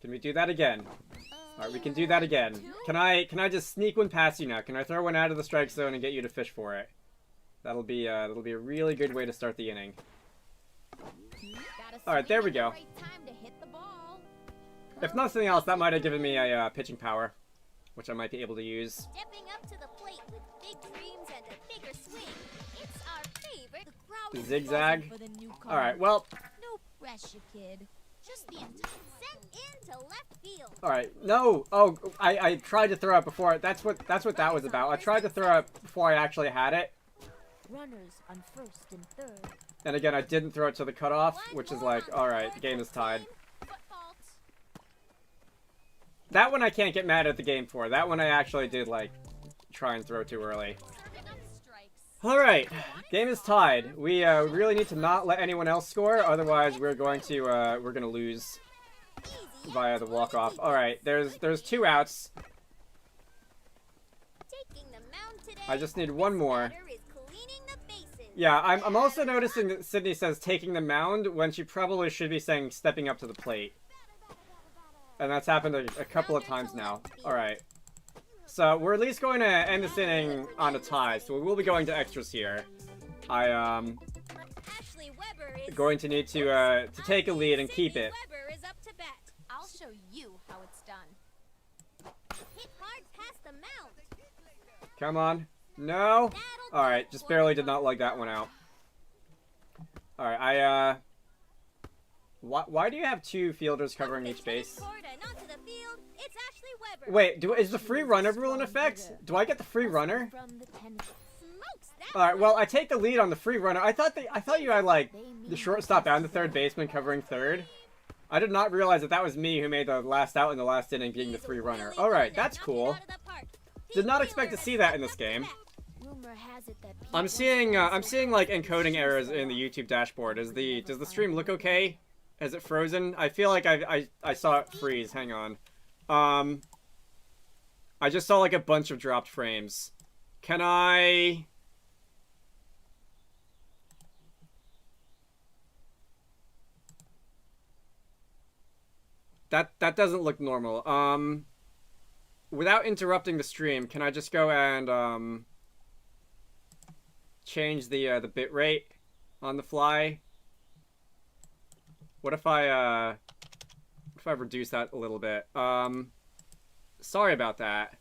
can we do that again? Alright, we can do that again. Can I just sneak one past you now? Can I throw one out of the strike zone and get you to fish for it? That'll be a really good way to start the inning. Alright, there we go. If nothing else, that might have given me a pitching power, which I might be able to use. Stepping up to the plate with big dreams and a bigger swing. It's our favorite. The crowd is Zigzag. buzzing for the newcomer. Alright, well, No pressure, kid. Just the entire. sent into left field. alright. No! Oh, I tried to throw it before. That's what that was about. I tried to throw it before I actually had it. Runners on first and third. And again, I didn't throw it to the cutoff, which is like, alright, the game is tied. Foot fault. That one I can't get mad at the game for. That one I actually did, like, try and throw too early. Alright, game is tied. We really need to not let anyone else score, otherwise we're going to lose via the walk-off. Alright, there's 2 outs. Taking the mound today. I just need one more. Batter is cleaning the bases. Yeah, I'm also noticing that Sydney says taking the mound when she probably should be saying stepping up to the plate. And that's happened a couple of times now. Alright. So, we're at least going to end this inning on a tie, so we will be going to extras here. Ashley Weber is Going to need to take a lead and keep it. Weber is up to bat. I'll show you how it's done. Hit hard past the mound. Come on. No? Alright, just barely did not lug that one out. Alright, why do you have 2 fielders covering each base? Forward and onto the field. It's Ashley Weber. Wait, is the free runner rule in effect? Do I get the free runner? From the tennis. Smokes that. Alright, well, I take the lead on the free runner. I thought you had, like, the shortstop and the third baseman covering third. I did not realize that was me who made the last out in the last inning being the free runner. Alright, that's cool. Did not expect to see that in this game. Rumor has it that I'm seeing like encoding errors in the YouTube dashboard. Does the stream look okay? Is it frozen? I feel like I saw it freeze. Hang on. I just saw like a bunch of dropped frames. Can I... That doesn't look normal. Without interrupting the stream, can I just go and change the bit rate on the fly? What if I reduce that a little bit? Sorry about that.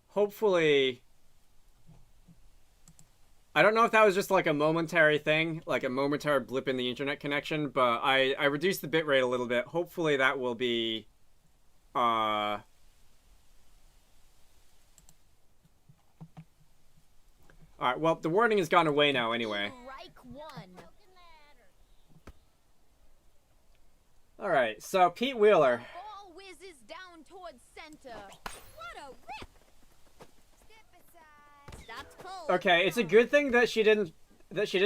Hopefully... I don't know if that was just like a momentary thing, like a momentary blip in the internet connection, but I reduced the bitrate a little bit. Hopefully that will be... Alright, well, the warning has gone away now anyway. Alright, so Pete Wheeler. Ball whizzes down towards center. What a rip! Stopped cold. Okay, it's a good thing that she didn't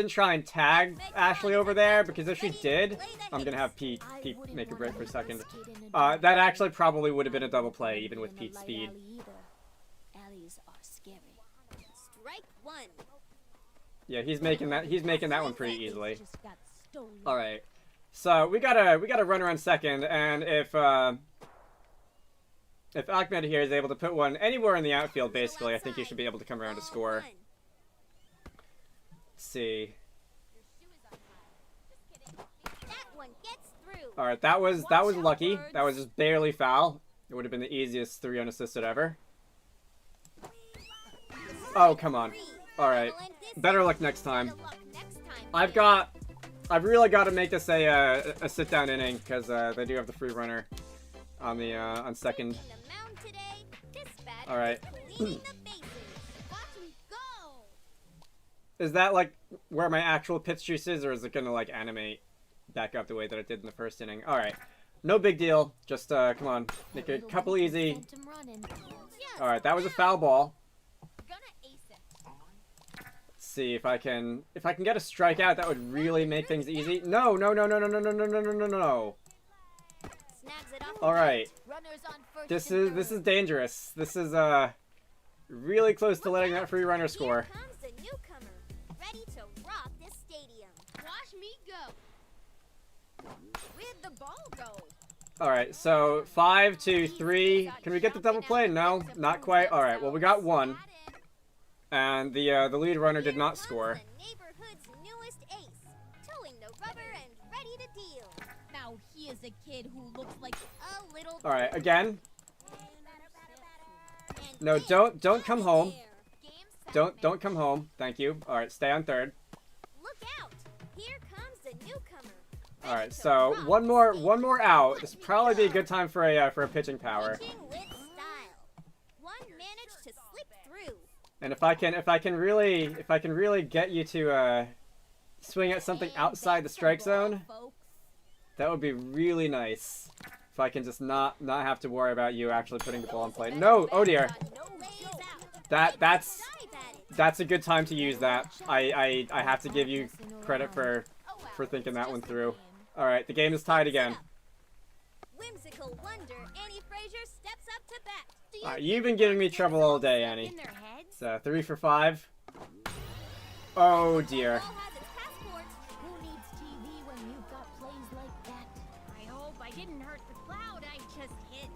try and tag Ashley over there, because if she did, I'm gonna have Pete make a break for a second. That actually probably would have been a double play, even with Pete's speed. Alleys are scary. Strike one. Yeah, he's making that one pretty easily. All right, so we got a runner on second, and if Ahmed here is able to put one anywhere in the outfield, basically, I think he should be able to come around to score. Let's see. That one gets through. All right, that was lucky. That was just barely foul. It would have been the easiest 3 unassisted ever. Oh, come on. All right, better luck next time. I've really got to make this a sit down inning, because they do have the free runner on second. All right. Is that like where my actual pitch juice is, or is it gonna like animate back up the way that it did in the first inning? All right, no big deal. Just come on, make a couple easy. All right, that was a foul ball. Let's see if I can get a strikeout. That would really make things easy. No. All right, this is dangerous. This is really close to letting that free runner score. Here comes the newcomer, ready to rock the stadium. Watch me go. Where'd the ball go? Alright, so 5 to 3. Can we get the double play? No, not quite. Alright, well we got 1. And the lead runner did not score. The neighborhood's newest ace, towing the rubber and ready to deal. Now he is a kid who looks like A little. Alright, again. And No, it's don't come home. there. Don't come home. Thank you. Alright, stay on third. Look out! Here comes the newcomer. Alright, so one more out. This would probably be a good time for a pitching power. Pitching with style. One managed to slip through. And if I can really get you to swing at something outside the strike zone, folks. that would be really nice. If I can just not have to worry about you actually putting the ball in play. No, oh dear. That's a good time to use that. I have to give you credit for thinking that one through. All right, the game is tied again. Whimsical wonder, Annie Fraser steps up to bat. All right, you've been giving me trouble all day, Annie. In their heads? So 3 for 5. Oh dear. Ball has its passport. Who needs TV when you've got plays like that? I hope I didn't hurt the cloud I just hit.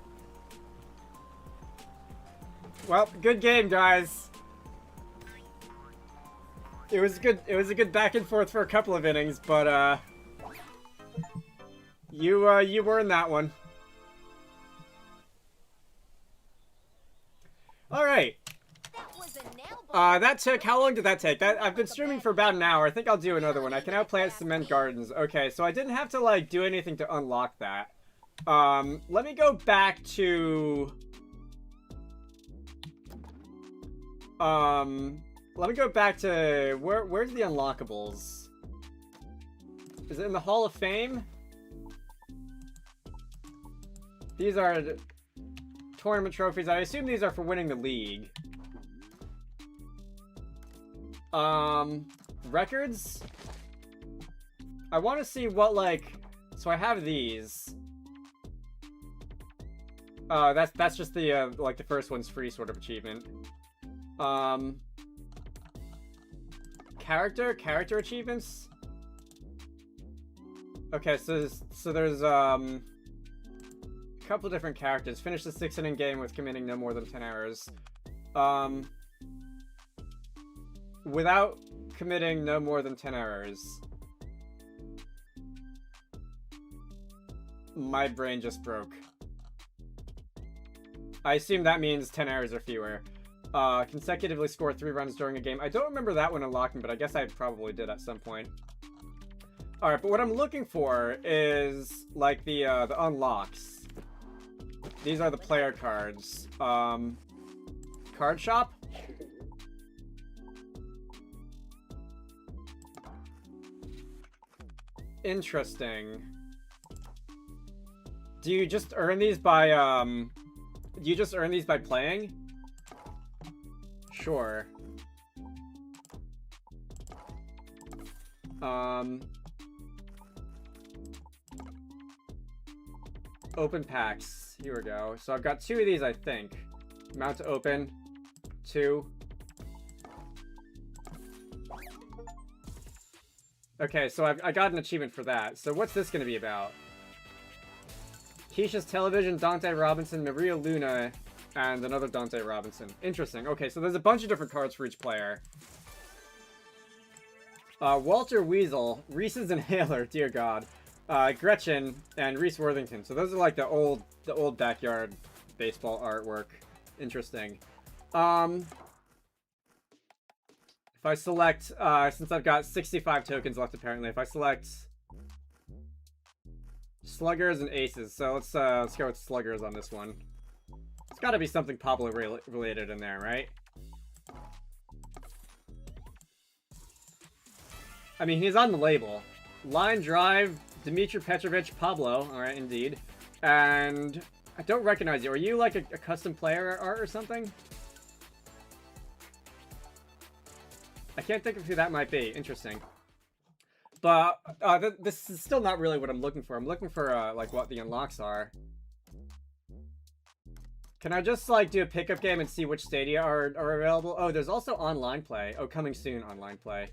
Well, good game, guys. It was good. It was a good back and forth for a couple of innings, but you were in that one. All right. That was a nail ball. That took. How long did that take? I've been streaming for about an hour. I think I'll do another one. I can now play at Cement Gardens. Okay, so I didn't have to like do anything to unlock that. Let me go back to. Let me go back to where's the unlockables? Is it in the Hall of Fame? These are tournament trophies. I assume these are for winning the league. Records? I want to see what, like... So I have these. That's just the, like, the first one's free sort of achievement. Character achievements? Okay, so there's, a couple different characters. Finish the 6-inning game with committing no more than 10 errors. Without committing no more than 10 errors. My brain just broke. I assume that means 10 errors or fewer. Consecutively score 3 runs during a game. I don't remember that one unlocking, but I guess I probably did at some point. Alright, but what I'm looking for is, like, the unlocks. These are the player cards. Card shop? Interesting. Do you just earn these by, do you just earn these by playing? Sure. Open packs. Here we go. So I've got 2 of these, I think. Amount to open. 2. Okay, so I got an achievement for that. So what's this going to be about? Keisha's Television, Dante Robinson, Maria Luna, and another Dante Robinson. Interesting. Okay, so there's a bunch of different cards for each player. Walter Weasel, Reese's Inhaler, dear God. Gretchen, and Reese Worthington. So those are like the old backyard baseball artwork. Interesting. If I select, since I've got 65 tokens left apparently, if I select Sluggers and Aces, so let's go with Sluggers on this one. It's gotta be something Pablo related in there, right? I mean, he's on the label. Line Drive, Dmitry Petrovich, Pablo, alright, indeed. And I don't recognize you. Are you like a custom player art or something? I can't think of who that might be. Interesting. But this is still not really what I'm looking for. I'm looking for like what the unlocks are. Can I just like do a pickup game and see which stadia are available? Oh, there's also online play. Oh, coming soon online play.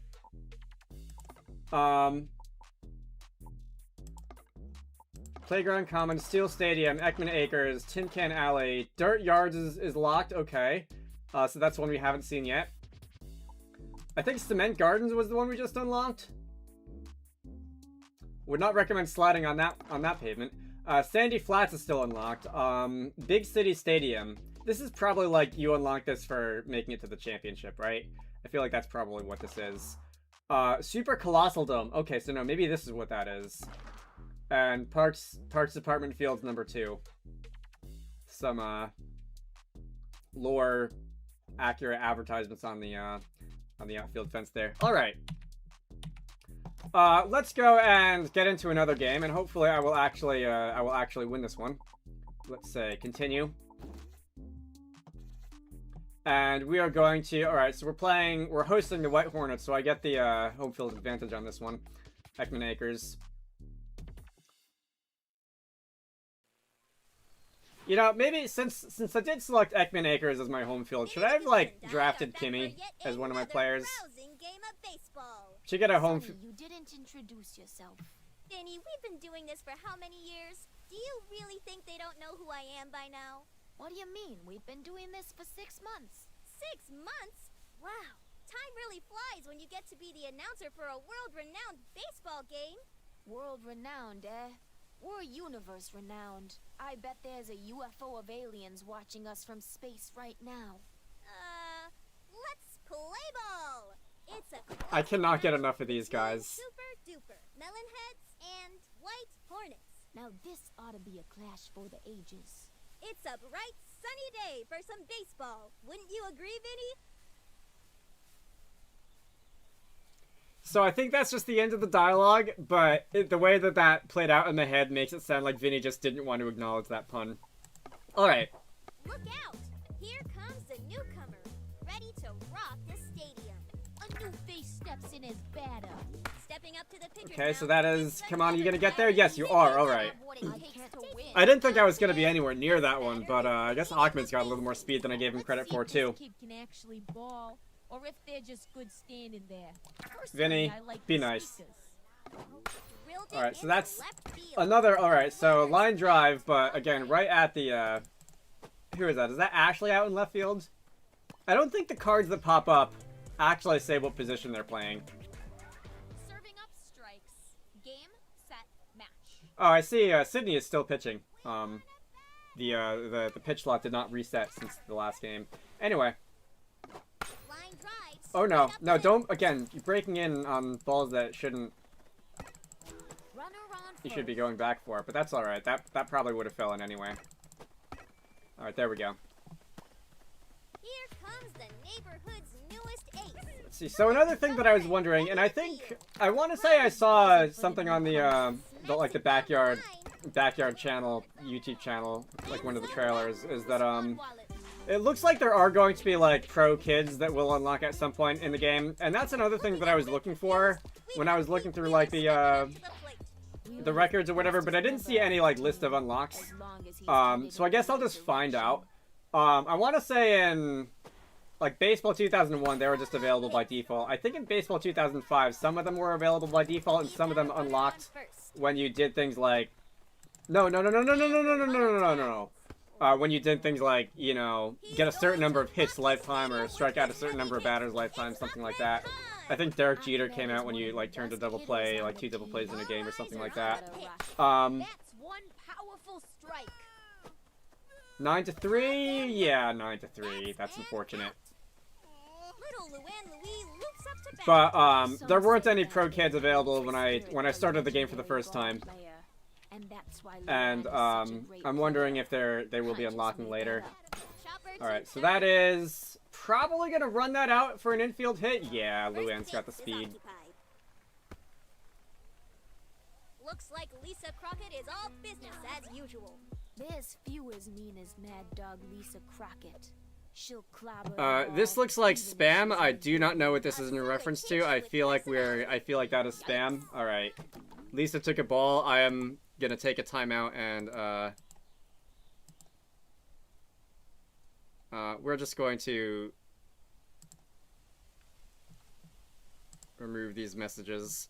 Playground Common, Steel Stadium, Ekman Acres, Tin Can Alley, Dirt Yards is locked. Okay. So that's one we haven't seen yet. I think Cement Gardens was the one we just unlocked. Would not recommend sliding on that pavement. Sandy Flats is still unlocked. Big City Stadium. This is probably like you unlock this for making it to the championship, right? I feel like that's probably what this is. Super Colossal Dome. Okay, so no, maybe this is what that is. And Parks Department Fields number 2. Some lore accurate advertisements on the outfield fence there. All right. Let's go and get into another game, and hopefully I will actually win this one. Let's say continue. And we are going to, alright, so we're hosting the White Hornets, so I get the home field advantage on this one. Ekman Acres. You know, maybe since I did select Ekman Acres as my home field, should I have, like, drafted Kimmy as one of my players? Should get a home field. You didn't introduce yourself. Vinny, we've been doing this for how many years? Do you really think they don't know who I am by now? What do you mean? We've been doing this for 6 months. 6 months? Wow. Time really flies when you get to be the announcer for a world-renowned baseball game. World-renowned, eh? We're universe-renowned. I bet there's a UFO of aliens watching us from space right now. Let's play ball. It's a I cannot get enough of these guys. Super duper melonheads and white hornets. Now this ought to be a clash for the ages. It's a bright, sunny day for some baseball. Wouldn't you agree, Vinny? So I think that's just the end of the dialogue, but the way that played out in my head makes it sound like Vinny just didn't want to acknowledge that pun. Alright. Look out! Here comes the newcomer, ready to rock the stadium. A new face steps in as batter. Stepping up to the pitcher's Okay, so mound, that is... it's Come on, are you another gonna get there? Yes, you are. Alright. I didn't think I was gonna be anywhere near that one, but I guess Ahmed's got a little more speed than I gave him credit for, too. Kid can actually ball, or if they're just good standing there. Vinny, I like be the nice. sneakers. drilled it Alright, so into that's left field. another... Alright, so line drive, but again, right at the... Who is that? Is that Ashley out in left field? I don't think the cards that pop up actually say what position they're playing. Serving up strikes. Game, set, match. Oh, I see. Sydney is still pitching. The pitch slot did not reset since the last game. Anyway. Line drive, Oh no, straight up no! the Don't again. You're breaking in on balls that shouldn't. Runner on You should be going back for. But that's all right. That probably would have fell in anyway. All right, there we go. Here comes the neighborhood's newest ace. Let's see. So another thing that I was wondering, and I want to say I saw something on the backyard channel, YouTube channel, like one of the trailers, is that it looks like there are going to be like pro kids that will unlock at some point in the game, and that's another thing that I was looking for when I was looking through like the records or whatever, but I didn't see any like list of unlocks. So I guess I'll just find out. I want to say in like Baseball 2001 they were just available by default. I think in Baseball 2005 some of them were available by default and some of them unlocked when you did things like no. When you did things like, you know, get a certain number of hits lifetime or strike out a certain number of batters lifetime, something like that. I think Derek Jeter came out when you like turned a double play, like 2 double plays in a game or something like that. That's one powerful strike. 9-3, yeah, 9-3. That's unfortunate. Little Luann Louie loops up to bat. But there weren't any pro kids available when I started the game for the first time. And I'm wondering if they will be unlocking later. Chopper All right, to so third. that is probably gonna run that out for an infield hit. Yeah, First Luann's got the base is speed. occupied. Looks like Lisa Crockett is all business as usual. There's few as mean as Mad Dog Lisa Crockett. She'll clobber This all, looks like even if spam. she's I a do not know what this is in reference to. I feel like that is spam. All right, Lisa took a ball. I am gonna take a timeout and we're just going to remove these messages.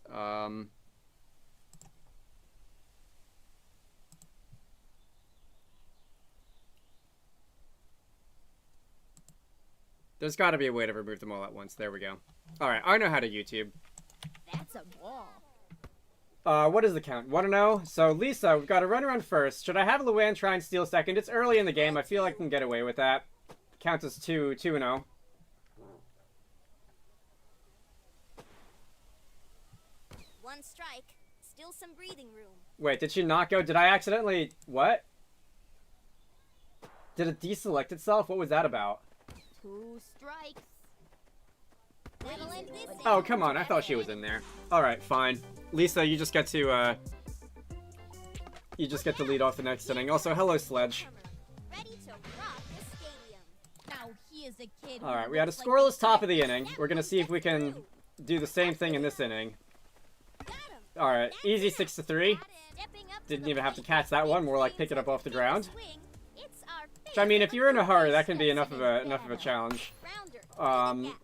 There's got to be a way to remove them all at once. There we go. All right, I know how to YouTube. That's a ball. What is the count? 1-0? So, Lisa, we've got a runner on first. Should I have Luann try and steal second? It's early in the game. I feel like I can get away with that. Counts as 2-0. One strike. Still some breathing room. Wait, did she not go? Did I accidentally... What? Did it deselect itself? What was that about? 2 strikes. That'll end this Oh, come on. I thought she was in there. Alright, fine. Lisa, you just get to, You just get to lead off the next inning. Also, hello, Sledge. Ready to rock the stadium. Now here's a kid. who Alright, we had a looks like scoreless they top of the practiced inning. We're gonna see if we can do the same thing in this inning. Alright, easy 6-3. Stepping up to Didn't the even have to plate. catch that one. More like Big pick it up swings off the at ground. swing. It's our Which, I mean, if you're in a hurry, that can be enough favorite of a challenge. Rounder.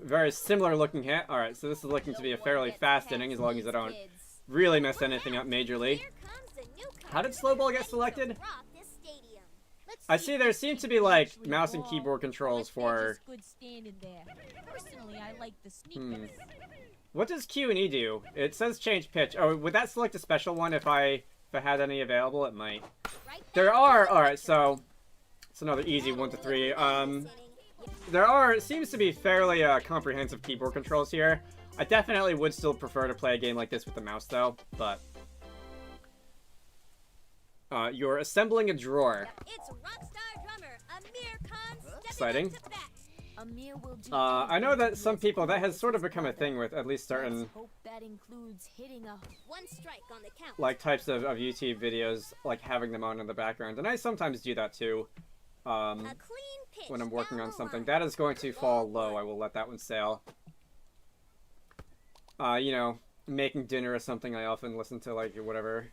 Very similar looking hit. Alright, so this is looking to be a fairly fast inning as long as I don't really mess anything up majorly. Here comes the newcomer. How did slow ball get Ready to selected? rock this stadium. Let's I see there if seem they to be can like actually mouse and ball, keyboard or controls if they're for... just good standing there. Personally, I like the sneakers. What does Q and E do? It says change pitch. Oh, would that select a special one if I had any available? It might. Right There back are... to the Alright, pitcher. so... It's another easy 1-3. This inning, There are... It seems to be fairly comprehensive keyboard controls here. I definitely would still prefer to play a game like this with the mouse, though. But... you're assembling a drawer. It's rockstar drummer Amir Khan stepping Exciting. up to bat. Amir will do I know anything that to some be people... That as has sort of close become a as thing with at least certain... Let's hope that includes hitting a One strike on the count. like types of YouTube videos, like having them on in the background, and I sometimes do that too. A clean pitch When I'm working down on the something line. that is going to fall low, I will let that one sail. You know, making dinner or something, I often listen to like whatever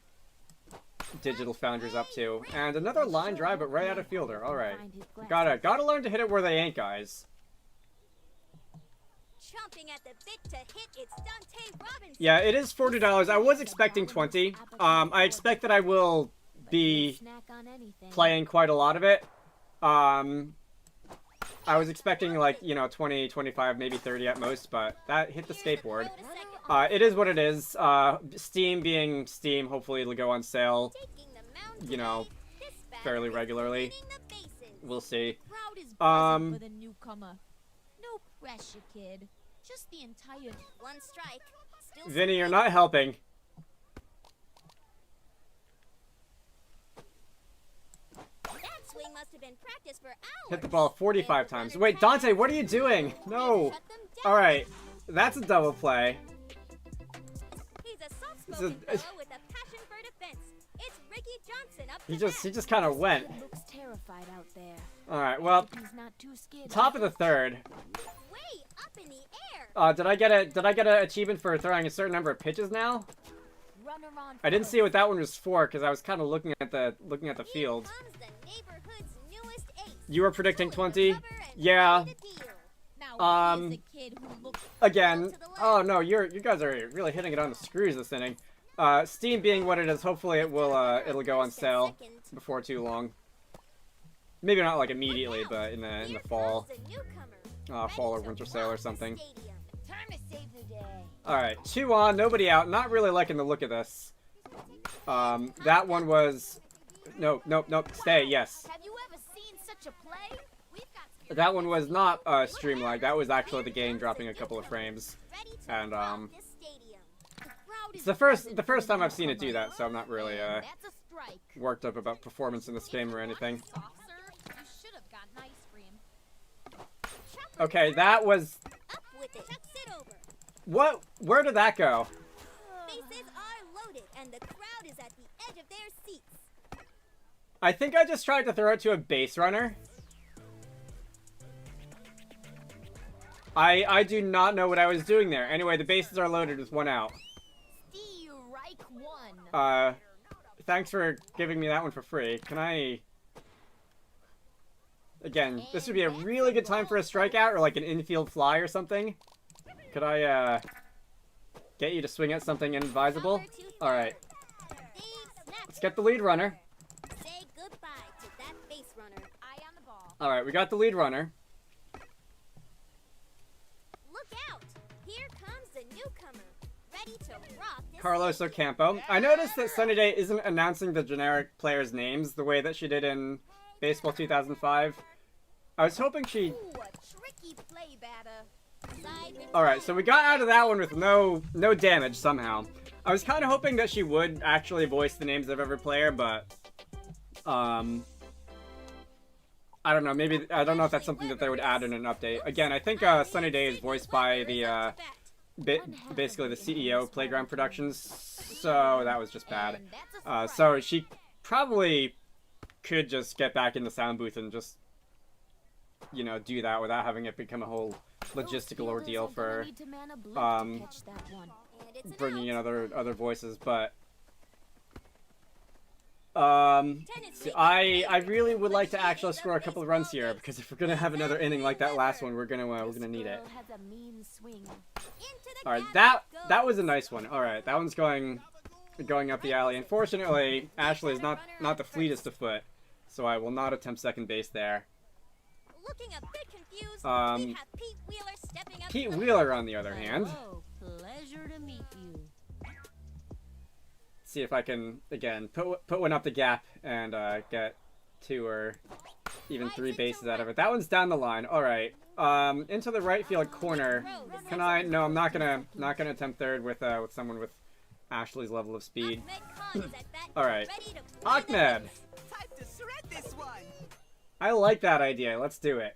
Digital Foundry's up to, and another line drive, but right out of fielder. All right, find his glass. gotta learn to hit it where they ain't, guys. Chomping at the bit to hit, it's Dante Robinson. Yeah, it is $40. I was expecting 20. I expect that I will But be no snack on anything. playing quite a lot of it. I was expecting like, you know, 20, 25, maybe 30 at most, but that hit the skateboard. It is what it is. Steam being Steam, hopefully it'll go on sale, Taking the mound you know, today, this bat fairly is regularly. cleaning the bases. We'll see. Crowd is Um, buzzing for the newcomer. No pressure, kid. Just the entire. One strike. Still Vinny, you're some not helping. That swing must have been practiced for hours. Hit the ball 45 times. Wait, Dante, what are you doing? No. Shut them down. Alright, that's a double play. He's a It's soft-spoken a- fellow with a passion for defense. It's Ricky Johnson up He to just bat. kind of went. He looks terrified out there. Alright, well, He's not too scared. top of the third. Way up in the air. Did I get an achievement for throwing a certain number of pitches now? Runner on I didn't first. see what that one was for because I was kind of looking at the Here field. comes the neighborhood's newest ace. You were predicting Pulling 20? the rubber and Yeah. ready to deal. Now Um, here's a kid who looks. Again. Oh no, you guys are really hitting it on the screws this inning. Steam being what it is, hopefully it'll go on sale before too long. Maybe not like immediately, but in the Here fall, comes a newcomer, fall or ready to winter sale or rock the something. stadium. Time to save the day. All right, 2 on, nobody out. Not really liking the look of this. That one was nope. Stay. Yes, Have you ever seen such a play? We've got that one was not stream lag. That was actually the game dropping a couple of frames. Ready to And, rock this stadium. The crowd It's is the buzzing first for the time I've seen it do newcomer. that, so I'm not really That's a strike. worked up about performance in this game or anything. Soft serve? You should have gotten ice cream. Chopper Okay, that was up with it. Chucks it over. what? Where did that go? Bases are loaded, and the crowd is at the edge of their seats. I think I just tried to throw it to a base runner. I do not know what I was doing there. Anyway, the bases are loaded with 1 out. Strike one. Thanks for giving me that one for free. Can I... Again, this would be a really good time for a strikeout or like an infield fly or something. Could I, get you to swing at something inadvisable? Power to Alright, third. Big snap let's get the lead runner. Say goodbye to that base runner. Eye on the ball. Alright, we got the lead runner. ready to rock this Carlos Ocampo. I noticed that Sunny Day isn't announcing the generic players' names the way that she did in Baseball 2005. I was hoping she... Ooh, a tricky play batter. Alright, so we got out of that one with no damage somehow. I was kind of hoping that she would actually voice the names of every player, but... I don't know, maybe... I don't know if that's something that they would add in an update. Again, I think Sunny Day is voiced by the, basically the CEO of Playground Productions, so that was just bad. So she probably could just get back in the sound booth and just, you know, do that without having it become a whole logistical ordeal for, bringing in other voices, but... see, I really would like to actually score a couple of runs here, because if we're gonna have another inning like that last one, we're gonna need it. Alright, that was a nice one. Alright, that one's going up the alley. Unfortunately, Ashley is not the fleetest of foot, so I will not attempt second base there. Looking a bit confused, we have Pete Wheeler, on the other hand. Oh, pleasure to meet you. See if I can, again, put one up the gap and get 2 or even 3 bases out of it. That one's down the line. All right. Into the right field corner. Can I? No, I'm not gonna attempt third with someone with Ashley's level of speed. All right, Ahmed. I like that idea. Let's do it.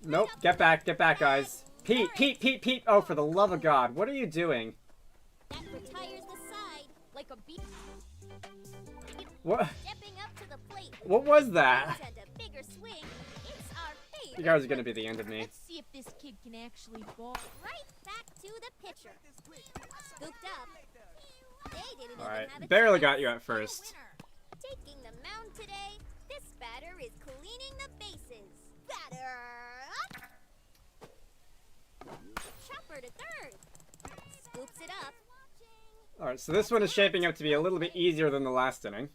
Nope. Get back, guys. Pete! Oh, for the love of God, what are you doing? That retires the side like a beat. What? Stepping up to the plate. What was that? And a bigger swing. It's our favorite. You guys are gonna be the end of me. Let's see if this kid can actually ball. Right back to the pitcher. Scooped up. They didn't All even right, have a barely chance. got you at first. Taking the mound today, this batter is cleaning the bases. Batter up. Chopper to third. Scoops it up. All right, so this one is shaping up to be a little bit easier than the last inning.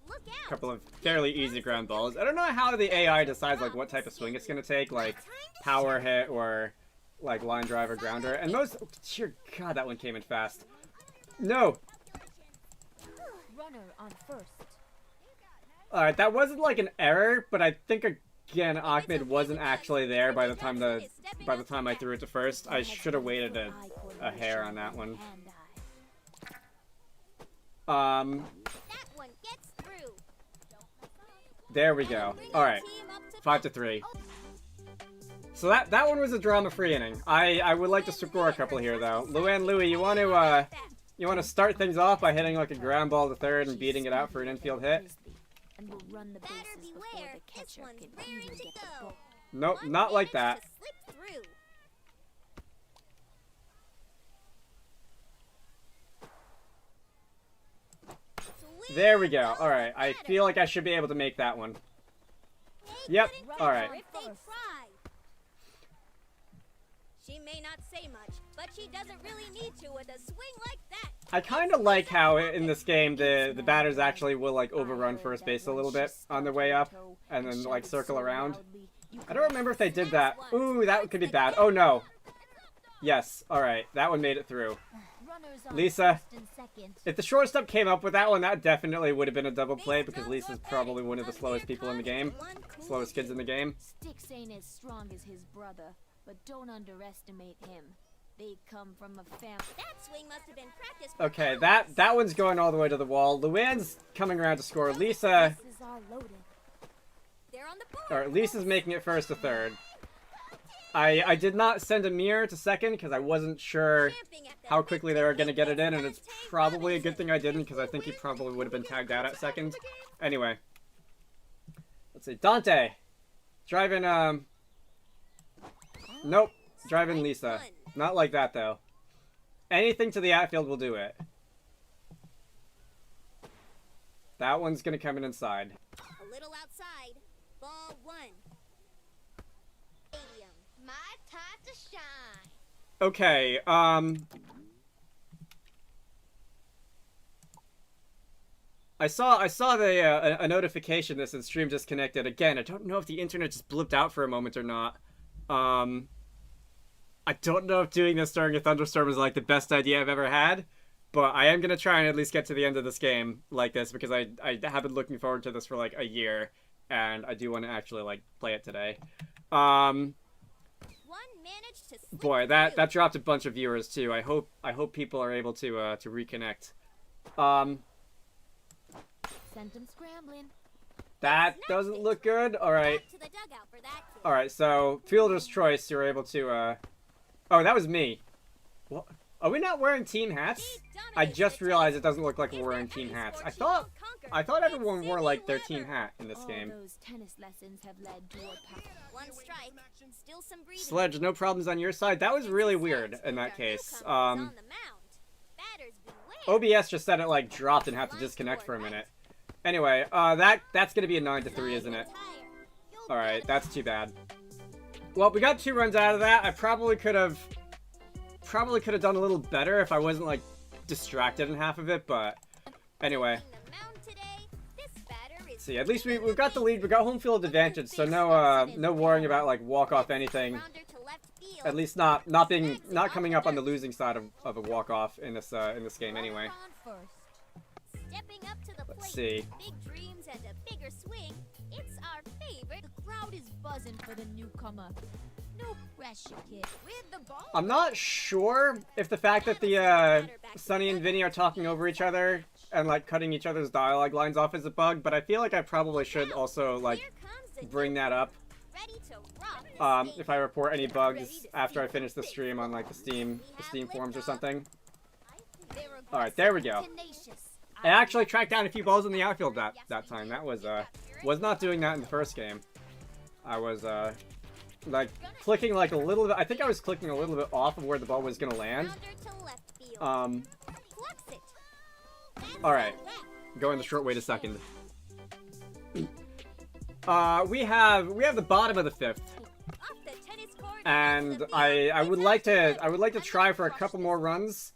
Look out. A couple of fairly easy ground balls. I don't know how the AI decides like what type of swing it's gonna take, like power hit or like line drive or grounder. And those, oh, dear God, that one came in fast. No. Runner on first. All right, that wasn't like an error, but I think again Ahmed wasn't actually there by the time I threw it to first. I should have waited a hair on that one. That one gets through. There we go. All right, 5-3. So that one was a drama-free inning. I would like to score a couple here though. Luann Louie, you want to start things off by hitting like a ground ball to third and beating it out for an infield hit? And will run the bases before the catcher can even get the ball. Nope, not like that. There we go. All right, I feel like I should be able to make that one. Yep. All right. She may not say much, but she doesn't really need to with a swing like that. I kind of like how in this game the batters actually will like overrun first base a little bit on their way up and then like circle around. I don't remember if they did that. Ooh, that could be bad. Oh no. Yes. All right, that one made it through. Lisa, if the shortstop came up with that one, that definitely would have been a double play because Lisa's probably one of the slowest people in the game. Slowest kids in the game. Sticks ain't as strong as his brother, but don't underestimate him. They come from a family. That swing must have been practiced. Okay, that one's going all the way to the wall. Luann's coming around to score. Lisa, They're on the board. or Lisa's making it first to third. I did not send a mirror to second because I wasn't sure how quickly they were going to get it in, and it's probably a good thing I didn't because I think he probably would have been tagged out at second. Anyway, let's see. Dante, driving, nope, driving Lisa. Not like that, though. Anything to the outfield will do it. That one's going to come in inside. A little outside. Ball one. Stadium. My time to shine. Okay, I saw the a notification that said stream disconnected. Again, I don't know if the internet just blipped out for a moment or not. I don't know if doing this during a thunderstorm is like the best idea I've ever had, but I am gonna try and at least get to the end of this game like this because I have been looking forward to this for like a year, and I do want to actually like play it today. One managed to slip Boy, through. that dropped a bunch of viewers too. I hope people are able to reconnect. Sent him scrambling. That doesn't look good. All right. Back to the dugout for that kid. All right, so fielder's choice. You're able to. Oh, that was me. What? Are we not wearing team hats? He I dominates just the realized tennis it doesn't look court. like we're Is wearing there team any hats. sport he won't conquer? I thought everyone It's wore silly like their team weather. hat in this All game. those tennis lessons have led to a path. One strike. Still some breathing. Sledge, no problems on your side. That was really Since weird Sledge in that means our case. newcomer is on the mound. Batters beware. OBS just said it like dropped and had to disconnect for a minute. Anyway, that's gonna be a 9-3, isn't it? All right, that's too bad. Well, we got 2 runs out of that. I probably could have done a little better if I wasn't like distracted in half of it, but anyway. See, at least we've got the lead. We got home field advantage, so no worrying about like walk off anything. At least not coming up on the losing side of a walk off in this game anyway. Stepping up to the Let's plate, see. big dreams and a bigger swing. It's our favorite. The crowd is buzzing for the newcomer. No pressure, kid. With the ball. I'm not sure if the fact that the Sunny and Vinny are talking over each other and like cutting each other's dialogue lines off is a bug, but I feel like I probably should also like Here comes the bring that up ready to rock the if I report any bugs after I finish the stream on like the Steam forums or something. All right, there we go. I actually tracked down a few balls in the outfield that time. That was not doing that in the first game. I was like clicking like a little bit. I think I was clicking a little bit off of where the ball was gonna land. All right, going the short way to second. We have the bottom of the 5th, and I would like to try for a couple more runs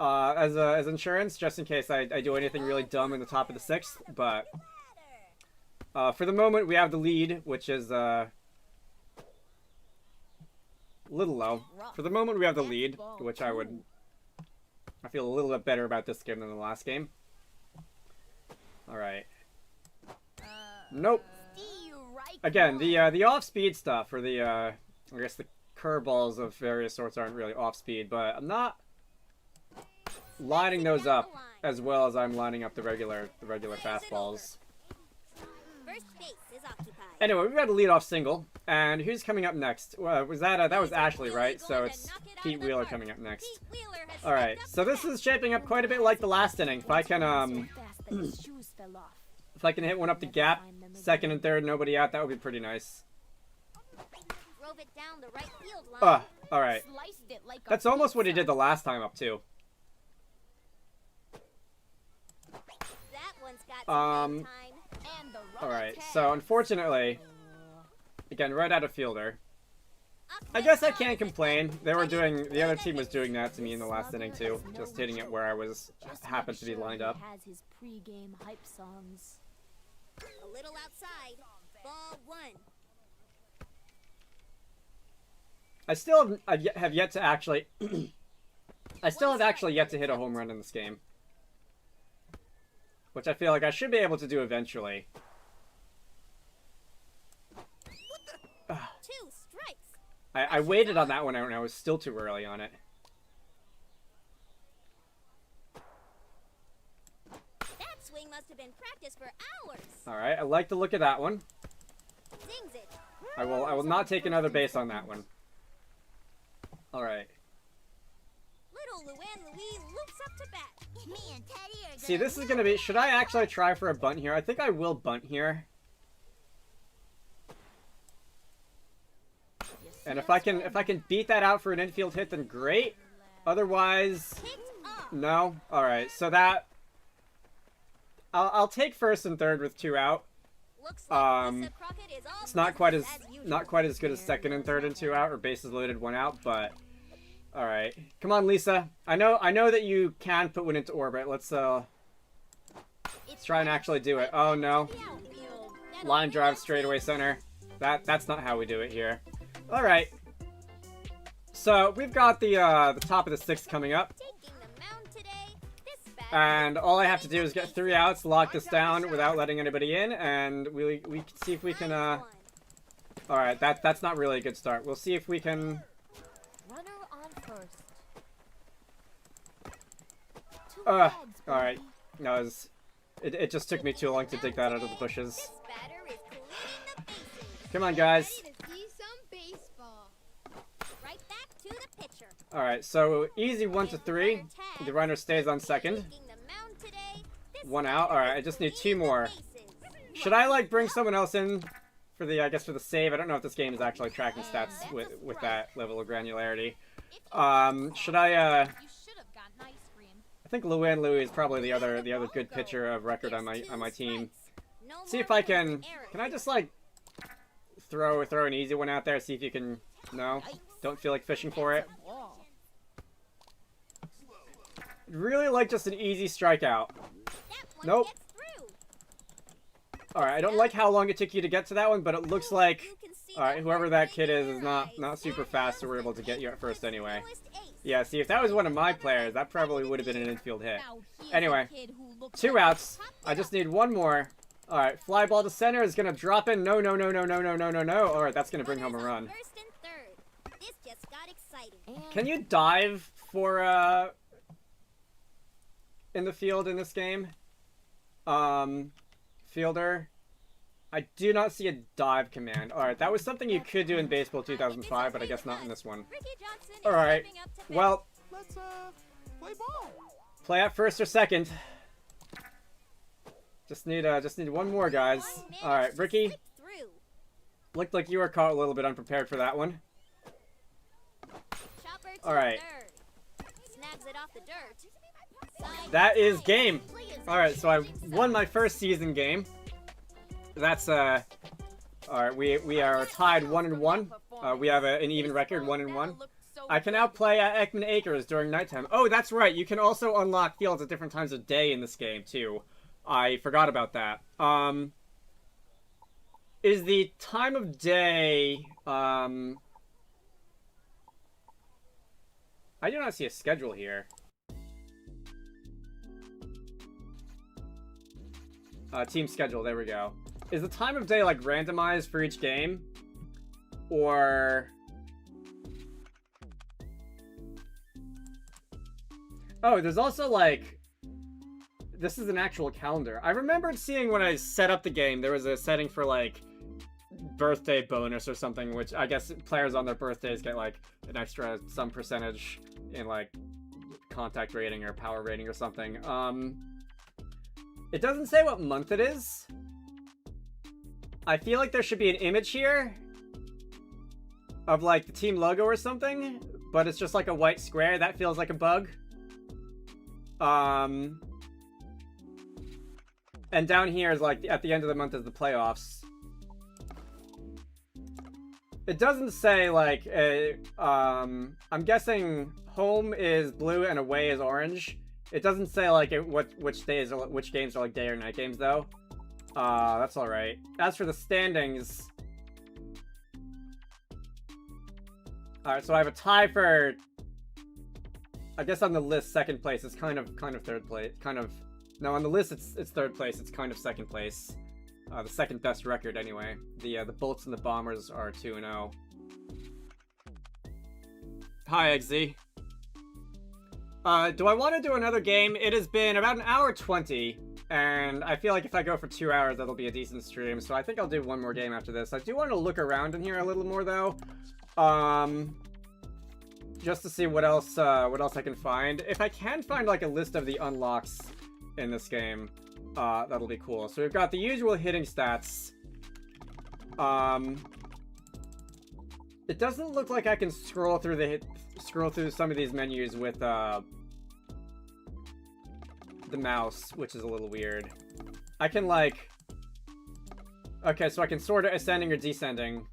as insurance, just in case I do anything really dumb in the top of the 6th. But for the moment, we have the lead, which is a little low. For the moment, we have the lead, which I feel a little bit better about this game than the last game. All right. Nope. Again, the off-speed stuff, or the I guess the curveballs of various sorts aren't really off-speed, but I'm not lining those up as well as I'm lining up the regular fastballs. First base is occupied. Anyway, we've got a leadoff single, and who's coming up next? Was that was Ashley, right? So it's Pete Wheeler coming up next. All right, so this is shaping up quite a bit like the last inning. If I can if I can hit one up the gap, second and third, nobody out, that would be pretty nice. Drove it down the right field line. All right. That's almost what he did the last time up too. That one's got some game time. All right. So unfortunately, again, right out of fielder. I guess I can't complain. The other team was doing that to me in the last inning too, just hitting it where I was happened to be lined up. Has his pre-game hype songs. A little outside. Ball 1. I still have yet to actually. I still have actually yet to hit a home run in this game, which I feel like I should be able to do eventually. 2 strikes. I waited on that one and I was still too early on it. That swing must have been practiced for hours. All right, I like the look of that one. Zings it. I will not take another base on that one. All right. Little Luann Louise loops up to bat. Me and Teddy are See, this is gonna be. Should I actually try for a bunt here? I think I will bunt here. And if I can beat that out for an infield hit, then great. Otherwise, no. All right, so that I'll take first and third with 2 out. Looks like Lisa Crockett is all It's not quite business as usual. good as second and third and 2 out, or bases loaded 1 out. But all right, come on, Lisa. I know that you can put one into orbit. Let's try and actually do it. Oh no, line drive straightaway center. That's not how we do it here. All right. So we've got the top of the sixth coming up, Taking the mound today. This batter and all I have to do is get 3 outs, lock this down without letting anybody in, and we can see if we can. one. All right, that's not really a good start. We'll see if we can. Runner on first. Two All bags, right. baby. No, it just took me too long to dig that out of the bushes. This batter is cleaning the bases. Come on, guys. Ready to see some baseball. Right back to the pitcher. All right, so easy 1 to 3. The runner stays on second. Taking the mound today. This 1 out. All right, I just need 2 more. bases. Should I like bring someone else in for the for the save? I don't know if this game is actually tracking stats with that level of granularity. Should I You should have gotten ice cream. I think Luan Louis is probably the other good pitcher of record on my team. See if I can I just like throw an easy one out there, see if you can. No, don't feel like fishing for it. Wall. Really like just an easy strikeout. Nope. All right, I don't like how long it took you to get to that one, but it looks like all right, whoever that kid is not super fast, so we're able to get you at first anyway. Yeah, see, if that was one of my players, that probably would have been an infield hit. Now here's Anyway, a kid who looks 2 like outs. I just need 1 more. All right, fly ball to center is gonna drop in. No. All right, that's gonna bring home a run. First and third. This just got exciting. And Can you dive for in the field in this game? Fielder. I do not see a dive command. All right, that was something you could do in Baseball 2005, but I guess not in this one. Ricky Johnson is All right. stepping up to bat. Well, Let's play ball. play at first or second. Just need 1 more, guys. One All right, managed to Ricky. slip through. Looked like you were caught a little bit unprepared for that one. Chopper to All right. third. Snags it off the dirt. Side That is play. game. Play is All right, so I shooting won side. my first season game. That's all right. We are tied 1-1. We have an even record 1-1. I can now play at Ekman Acres during nighttime. Oh, that's right. You can also unlock fields at different times of day in this game too. I forgot about that. Is the time of day I do not see a schedule here. Team schedule, there we go. Is the time of day like randomized for each game? Or oh, there's also like this is an actual calendar. I remembered seeing when I set up the game there was a setting for like birthday bonus or something, which I guess players on their birthdays get like an extra some percentage in like contact rating or power rating or something. It doesn't say what month it is. I feel like there should be an image here of like the team logo or something, but it's just like a white square. That feels like a bug. And down here is like at the end of the month is the playoffs. It doesn't say like I'm guessing home is blue and away is orange. It doesn't say like which days or which games are like day or night games though. That's all right. As for the standings, all right. So I have a tie for, I guess on the list, second place. It's kind of third place. No, on the list it's third place. It's kind of second place. The second best record anyway. The Bolts and the Bombers are 2-0. Hi, XZ. Do I want to do another game? It has been about an hour 20. And I feel like if I go for 2 hours, that'll be a decent stream. So I think I'll do one more game after this. I do want to look around in here a little more, though. Just to see what else I can find. If I can find, like, a list of the unlocks in this game, that'll be cool. So we've got the usual hitting stats. It doesn't look like I can scroll through some of these menus with, the mouse, which is a little weird. I can like okay, so I can sort it ascending or descending.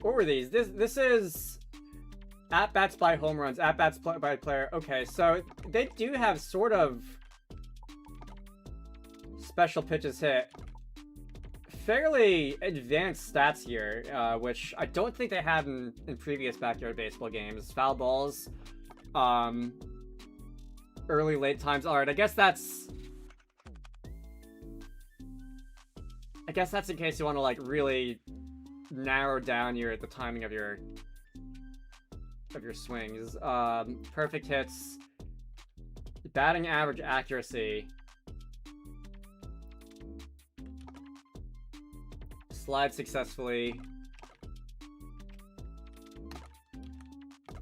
What were these? This is at bats by home runs, at bats by player. Okay, so they do have sort of special pitches hit. fairly advanced stats here, which I don't think they had in previous backyard baseball games. Foul balls, early, late times. All right, I guess that's in case you want to like really narrow down the timing of your swings. Perfect hits, batting average, accuracy, slide successfully.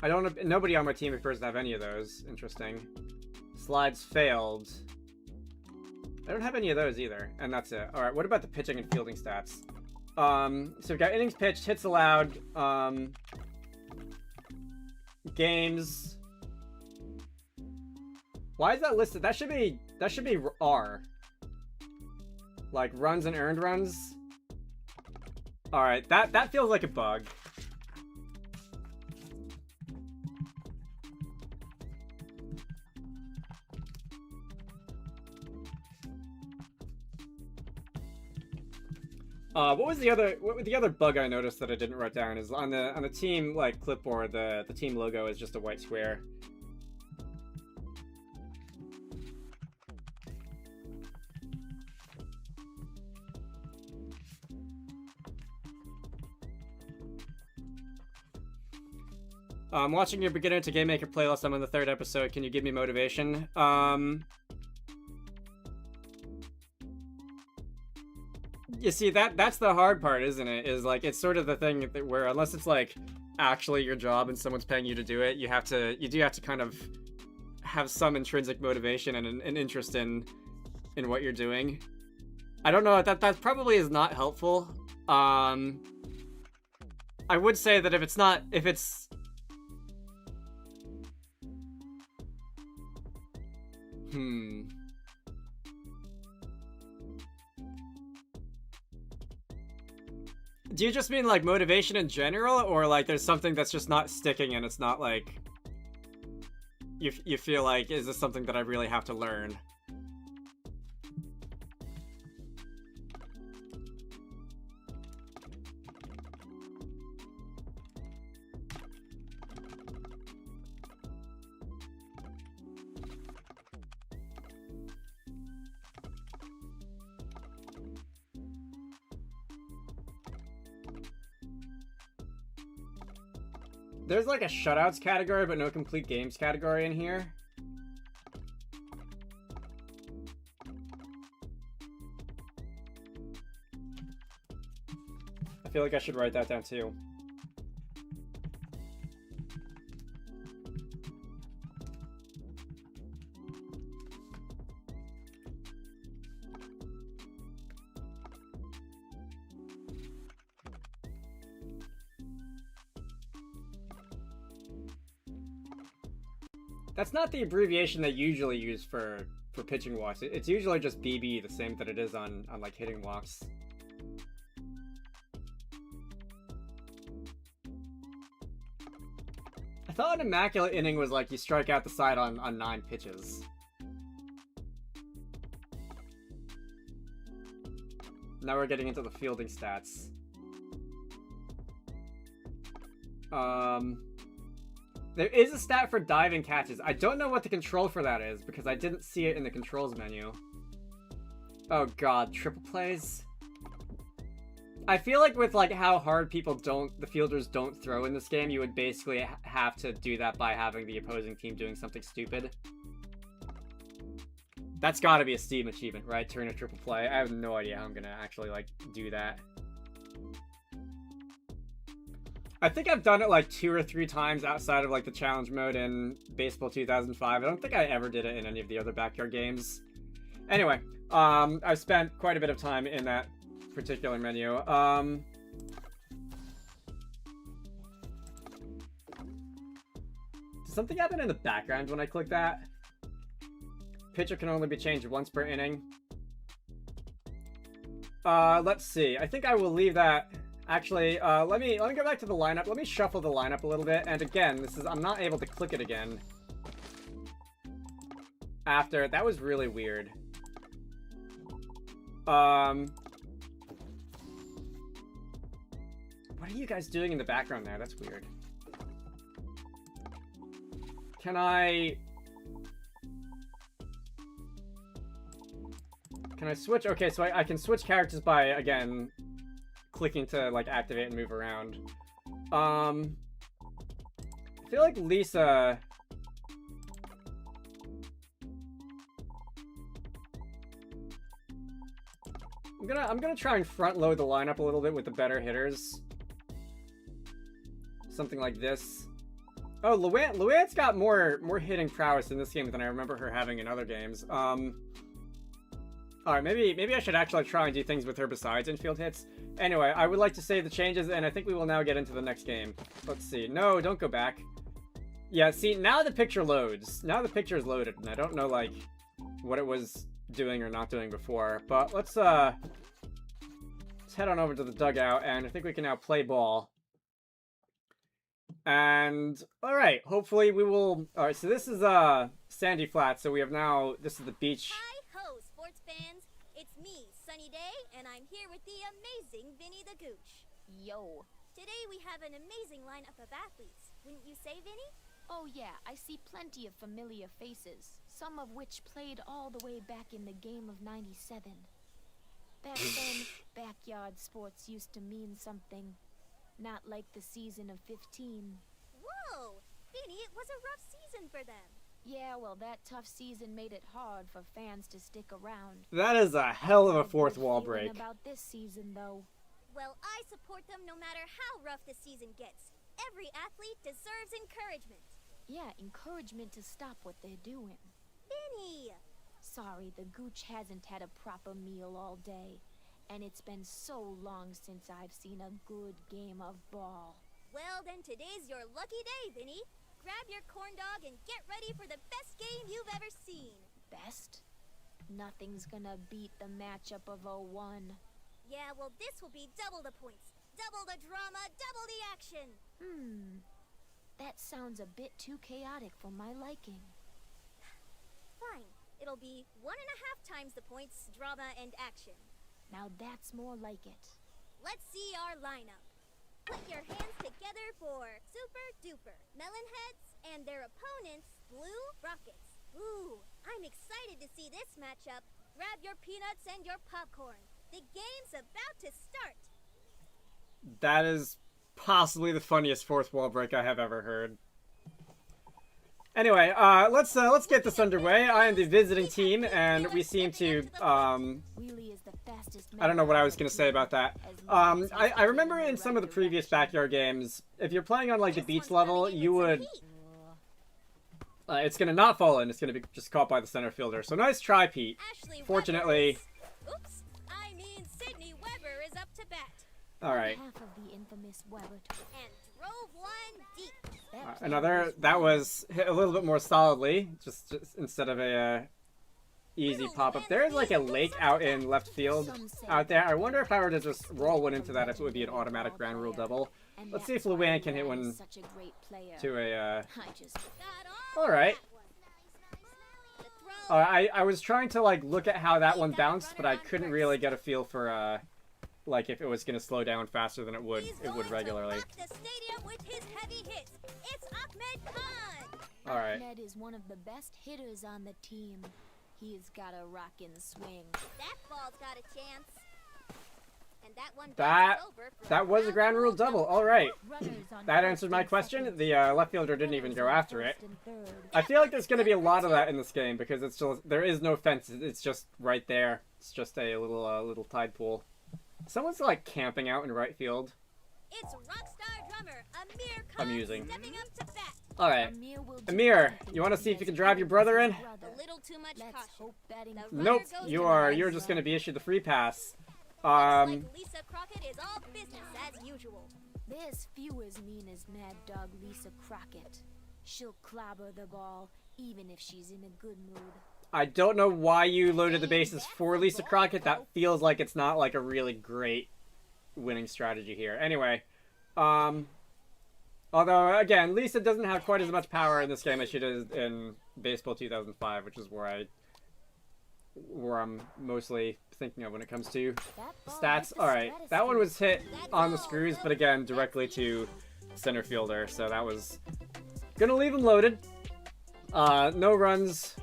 I don't. Nobody on my team appears to have any of those. Interesting. Slides failed. I don't have any of those either, and that's it. All right. What about the pitching and fielding stats? So we've got innings pitched, hits allowed, games. Why is that listed? That should be R. Like runs and earned runs. All right, that feels like a bug. What was the other bug I noticed that I didn't write down is on the team like clipboard, the team logo is just a white square. I'm watching your beginner to game maker playlist. I'm on the 3rd episode. Can you give me motivation? You see, that's the hard part, isn't it? Is like, it's sort of the thing that where unless it's like actually your job and someone's paying you to do it, you do have to kind of have some intrinsic motivation and an interest in what you're doing. I don't know, that probably is not helpful. I would say that if it's Do you just mean like motivation in general, or like there's something that's just not sticking and it's not like you feel like, is this something that I really have to learn? There's like a shutouts category, but no complete games category in here. I feel like I should write that down too. That's not the abbreviation they usually use for pitching walks. It's usually just BB, the same that it is on like hitting walks. I thought an immaculate inning was like you strike out the side on 9 pitches. Now we're getting into the fielding stats. There is a stat for diving catches. I don't know what the control for that is because I didn't see it in the controls menu. Oh god, triple plays? I feel like with like how hard the fielders don't throw in this game, you would basically have to do that by having the opposing team doing something stupid. That's gotta be a Steam achievement, right? Turn a triple play. I have no idea how I'm gonna actually like do that. I think I've done it like 2 or 3 times outside of like the challenge mode in Baseball 2005. I don't think I ever did it in any of the other backyard games. Anyway, I've spent quite a bit of time in that particular menu. Does something happen in the background when I click that? Pitcher can only be changed once per inning. Let's see. I think I will leave that. Actually, let me go back to the lineup. Let me shuffle the lineup a little bit. And again, I'm not able to click it again. That was really weird. What are you guys doing in the background there? That's weird. Can I switch? Okay, so I can switch characters by, again, clicking to, like, activate and move around. I feel like Lisa... I'm gonna try and front load the lineup a little bit with the better hitters. Something like this. Oh, Luann's got more hitting prowess in this game than I remember her having in other games. Alright, maybe I should actually try and do things with her besides infield hits. Anyway, I would like to save the changes, and I think we will now get into the next game. Let's see. No, don't go back. Yeah, see, now the picture loads. Now the picture is loaded, and I don't know, like, what it was doing or not doing before. But let's head on over to the dugout, and I think we can now play ball. And, alright, hopefully we will... Alright, so this is, Sandy Flat, so we have now... This is the beach. Hi-ho, sports fans. It's me, Sunny Day, and I'm here with the amazing Vinny the Gooch. Yo. Today we have an amazing lineup of athletes. Wouldn't you say, Vinny? Oh yeah, I see plenty of familiar faces, some of which played all the way back in the game of '97. Back then, backyard sports used to mean something. Not like the season of 15. Whoa! Vinny, it was a rough season for them. Yeah, well, that tough season made it hard for fans to stick around. That is a hell of a fourth wall Good break. feeling about this season, though. Well, I support them no matter how rough the season gets. Every athlete deserves encouragement. Yeah, encouragement to stop what they're doing. Vinny! Sorry, the Gooch hasn't had a proper meal all day. And it's been so long since I've seen a good game of ball. Well, then today's your lucky day, Vinny. Grab your corn dog and get ready for the best game you've ever seen. Best? Nothing's gonna beat the matchup of '01. Yeah, well, this will be double the points, double the drama, double the action. That sounds a bit too chaotic for my liking. Fine. It'll be 1.5 times the points, drama, and action. Now that's more like it. Let's see our lineup. Put your hands together for Super Duper, Melonheads, and their opponents, Blue Rockets. Ooh, I'm excited to see this matchup. Grab your peanuts and your popcorn. The game's about to start. That is possibly the funniest fourth wall break I have ever heard. Anyway, let's get this underway. I am the visiting team, and we seem to, Wheelie is the fastest I don't know what I was gonna say about that. I remember in some of the previous backyard games, if you're playing on, like, the beach level, you would... it's gonna not fall in, it's gonna be just caught by the center fielder. So nice try, Pete. Ashley Fortunately... Oops, I mean Sydney Weber is up to bat. Alright. Half of the infamous Weber. And drove one deep. Another, that was hit a little bit more solidly, just instead of a easy pop-up. There's like a lake out in left field out there. I wonder if I were to just roll one into that, if it would be an automatic ground rule double. Let's see if Luann can hit one to a, alright. I was trying to, like, look at how that one bounced, but I couldn't really get a feel for, like, if it was going to slow down faster than it would regularly. Alright. Ahmed is one of the best hitters on the team. He's got a rockin' swing. That ball's got a chance. And that one that was a ground rule double. Alright. That answered my question. The left fielder didn't even go after it. I feel like there's going to be a lot of that in this game because it's just, there is no fence. It's just right there. It's just a little tide pool. Someone's like camping out in right field. It's rockstar drummer Amir Amusing. stepping up to bat. Alright. Amir, you want to see if you can drive your brother in? A little too much caution. Nope, you're just going to be issued the free pass. Looks like Lisa Crockett is all business as usual. There's few as mean as Mad Dog Lisa Crockett. She'll clobber the ball, even if she's in a good mood. I don't know why you loaded the bases for Lisa Crockett. That feels like it's not like a really great winning strategy here. Anyway, although, again, Lisa doesn't have quite as much power in this game as she does in Baseball 2005, which is where I where I'm mostly thinking of when it comes to That ball stats. hit the Alright, that one was hit That's on the all. screws, but again, directly to center fielder, so that was gonna leave him loaded. No runs,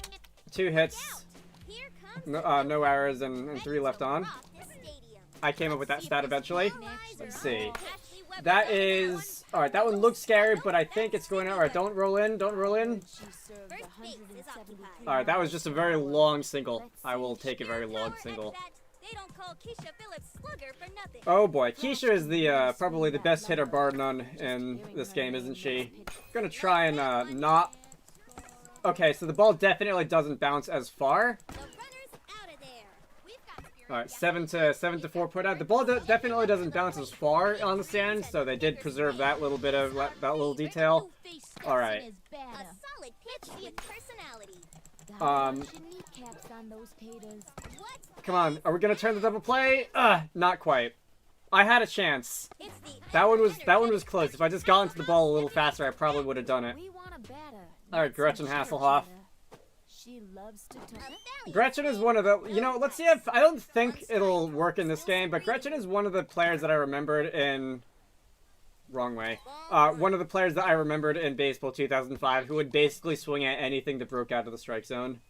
2 hits, Here comes no errors, and 3 left on. rock this stadium. I came up with that stat eventually. Let's see. Ashley Weber That goes is... Alright, that one looks scary, but I think it's going... Alright, don't roll in, don't roll in. She served First base is 173 occupied. Alright, that was just a very long single. I will take a very long Power single. at bat. They don't call Keisha Phillips Slugger for nothing. Oh boy, Keisha is the, probably the best hitter bar none in this game, isn't she? Gonna try and, not... Okay, so the ball definitely doesn't bounce as far. The runner's out of there. We've got spirit. Alright, 7 to 4 put out. The ball definitely doesn't bounce as far on the sand, so they did preserve that little bit of, that little detail. Alright. A solid pitch with personality. Kneecaps on those taters. What? Come on, are we gonna turn the double play? Not quite. I had a chance. It's the That one was close. If I just got into the ball a little faster, I probably would have done it. We want a batter. Alright, not Gretchen some Hasselhoff. cheerleader. She loves to talk. Gretchen is one of the, let's see if, I don't think it'll work in this game, but Gretchen is one of the players that I remembered in, wrong way, one of the players that I remembered in Baseball 2005 who would basically swing at anything that broke out of the strike zone.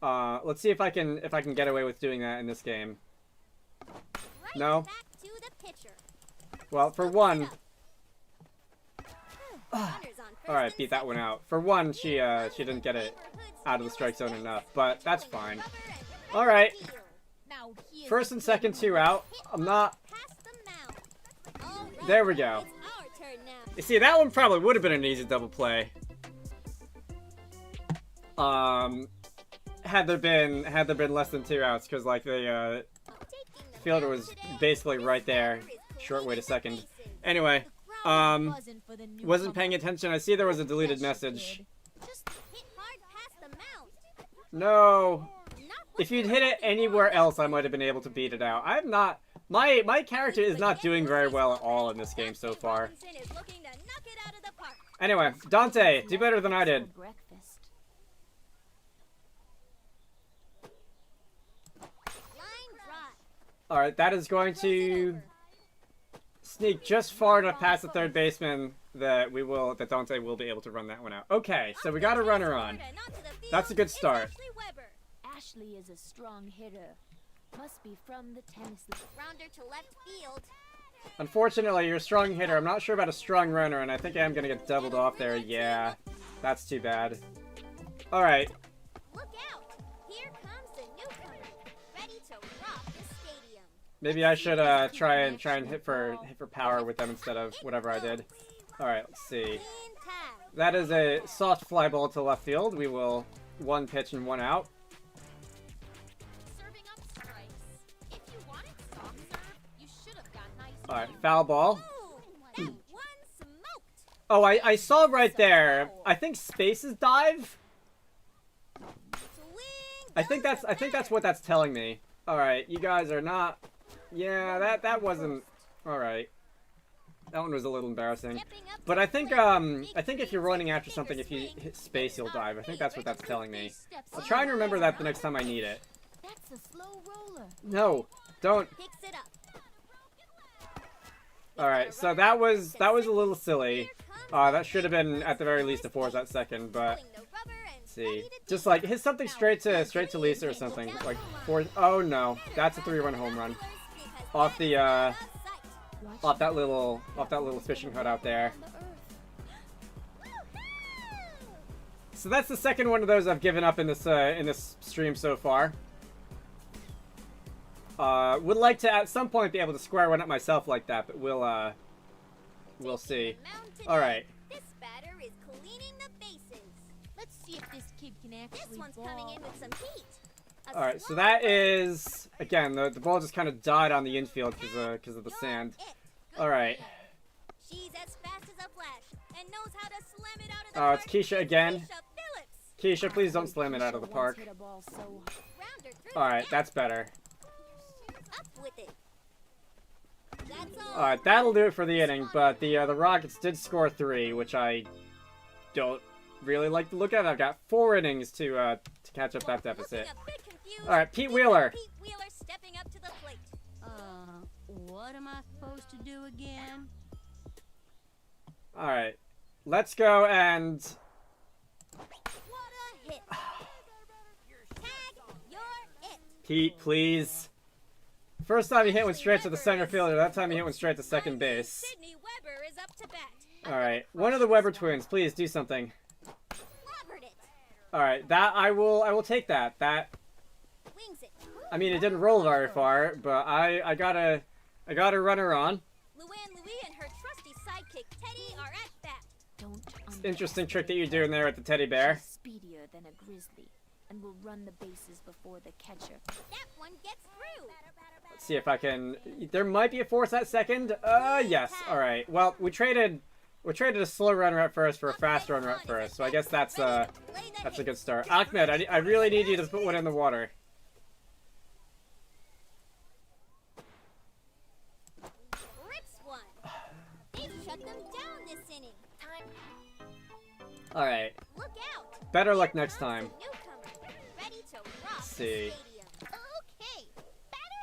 Let's see if I can get away with doing that in this game. right No. back to the pitcher. Well, for one, Runners on first alright, and beat that one out. For one, she didn't get it out of the strike zone enough, but that's fine. Alright, Now here's first and second, 2 out. I'm not, Past the mound. All right, there we go. it's our turn now. You see, that one probably would have been an easy double play. Had there been less than 2 outs, because like the Taking the fielder mound was today, basically right there. the batter is Short way to cleaning the second. bases. Anyway, the crowd um, buzzing for the newcomer. wasn't paying attention. I see there was a deleted Bless you, message. kid. Just hit hard past the mound. No. Not If you'd hit it anywhere else, I might have been able to beat it out. I'm not. My character is not doing very well at all in this game so far. Robinson is looking to knock it out of the park. Anyway, Dante, do better than I did. Breakfast. Line drive. Alright, that is going to sneak just far enough past the third baseman that Dante will be able to run that one out. Okay, so we got a runner on. And onto the field. That's a good It's start. Ashley Weber. Ashley is a strong hitter. Must be from the tennis league. Rounder to left field. Unfortunately, you're a strong hitter. I'm not sure about a strong runner, and I think I am going to get doubled off there. Yeah, that's too bad. Alright, Look out. Here comes the newcomer. Ready to rock the stadium. maybe I should try and hit for power with them instead of whatever I did. Alright, let's see. Clean tag. That is a soft fly ball to left field. We will 1 pitch and 1 out. Serving up strikes. If you wanted soft serve, you should have got nice. Alright, foul ball. Ooh, that one smoked. Oh, I saw right there. I think spaces dive. Swing. I think that's what that's telling me. Alright, you guys are not. Yeah, that wasn't. Alright. That one was a little embarrassing. But I think if you're running after something, if you hit space, you'll dive. I think that's what that's telling me. I'll try and remember that the next time I need it. That's a slow roller. No, don't. Picks it up. Alright, so that was a little silly. That should have been at the very least a 4 at that second, but Pulling the rubber and see. ready to Just deal. like hit something straight to Lisa or something. Like 4. Oh no, that's a 3-run home run. Off the off that little fishing hut out there. So that's the second one of those I've given up in this stream so far. Would like to at some point be able to square one up myself like that, but we'll see. All right. This batter is cleaning the bases. Let's see if this kid can This actually one's ball. coming in with some heat. A All right. So slow that burn. is again the ball just kind of died on the infield because of the You're sand. it. Good All right. man. She's as fast as a flash and knows how to slam it out of the Oh, park. it's Keisha again. Keisha Phillips. Keisha, please don't slam it out of the Once park. hit a ball so Rounder through All right, the that's better. Up with it. That's all. All right, that'll do it for the inning. But the Rockets did score 3, which I don't really like the look at it. I've got 4 innings to catch up that deficit. Looking a bit confused, All right, Pete we Wheeler. got Pete Wheeler stepping up to the plate. What am I supposed to do again? All right, let's go and What a hit! Tag, you're it. Pete, please. First time he hit one straight to the center fielder. That time he hit one straight to second base. Sydney Weber is up to bat. All right, one of the Weber twins, please do something. Clobbered it. All right, that I will take that. That Wings it. I mean, it didn't roll very far, but I got a runner on. Luann Louie and her trusty sidekick Teddy are at bat. Don't Interesting trick that you're doing there with the teddy bear. She's speedier than a grizzly and will run the bases before the catcher. That one gets through. Let's see if I can. There might be a force at second. Yes. All right. Well, we traded a slow runner at first for a fast runner at first, so I guess that's a good start. Ahmed, I really need you to put one in the water. Rips one. They've shut them down this inning. All right. Look out. Better luck next time. Newcomer, ready to rock the See. stadium. Okay.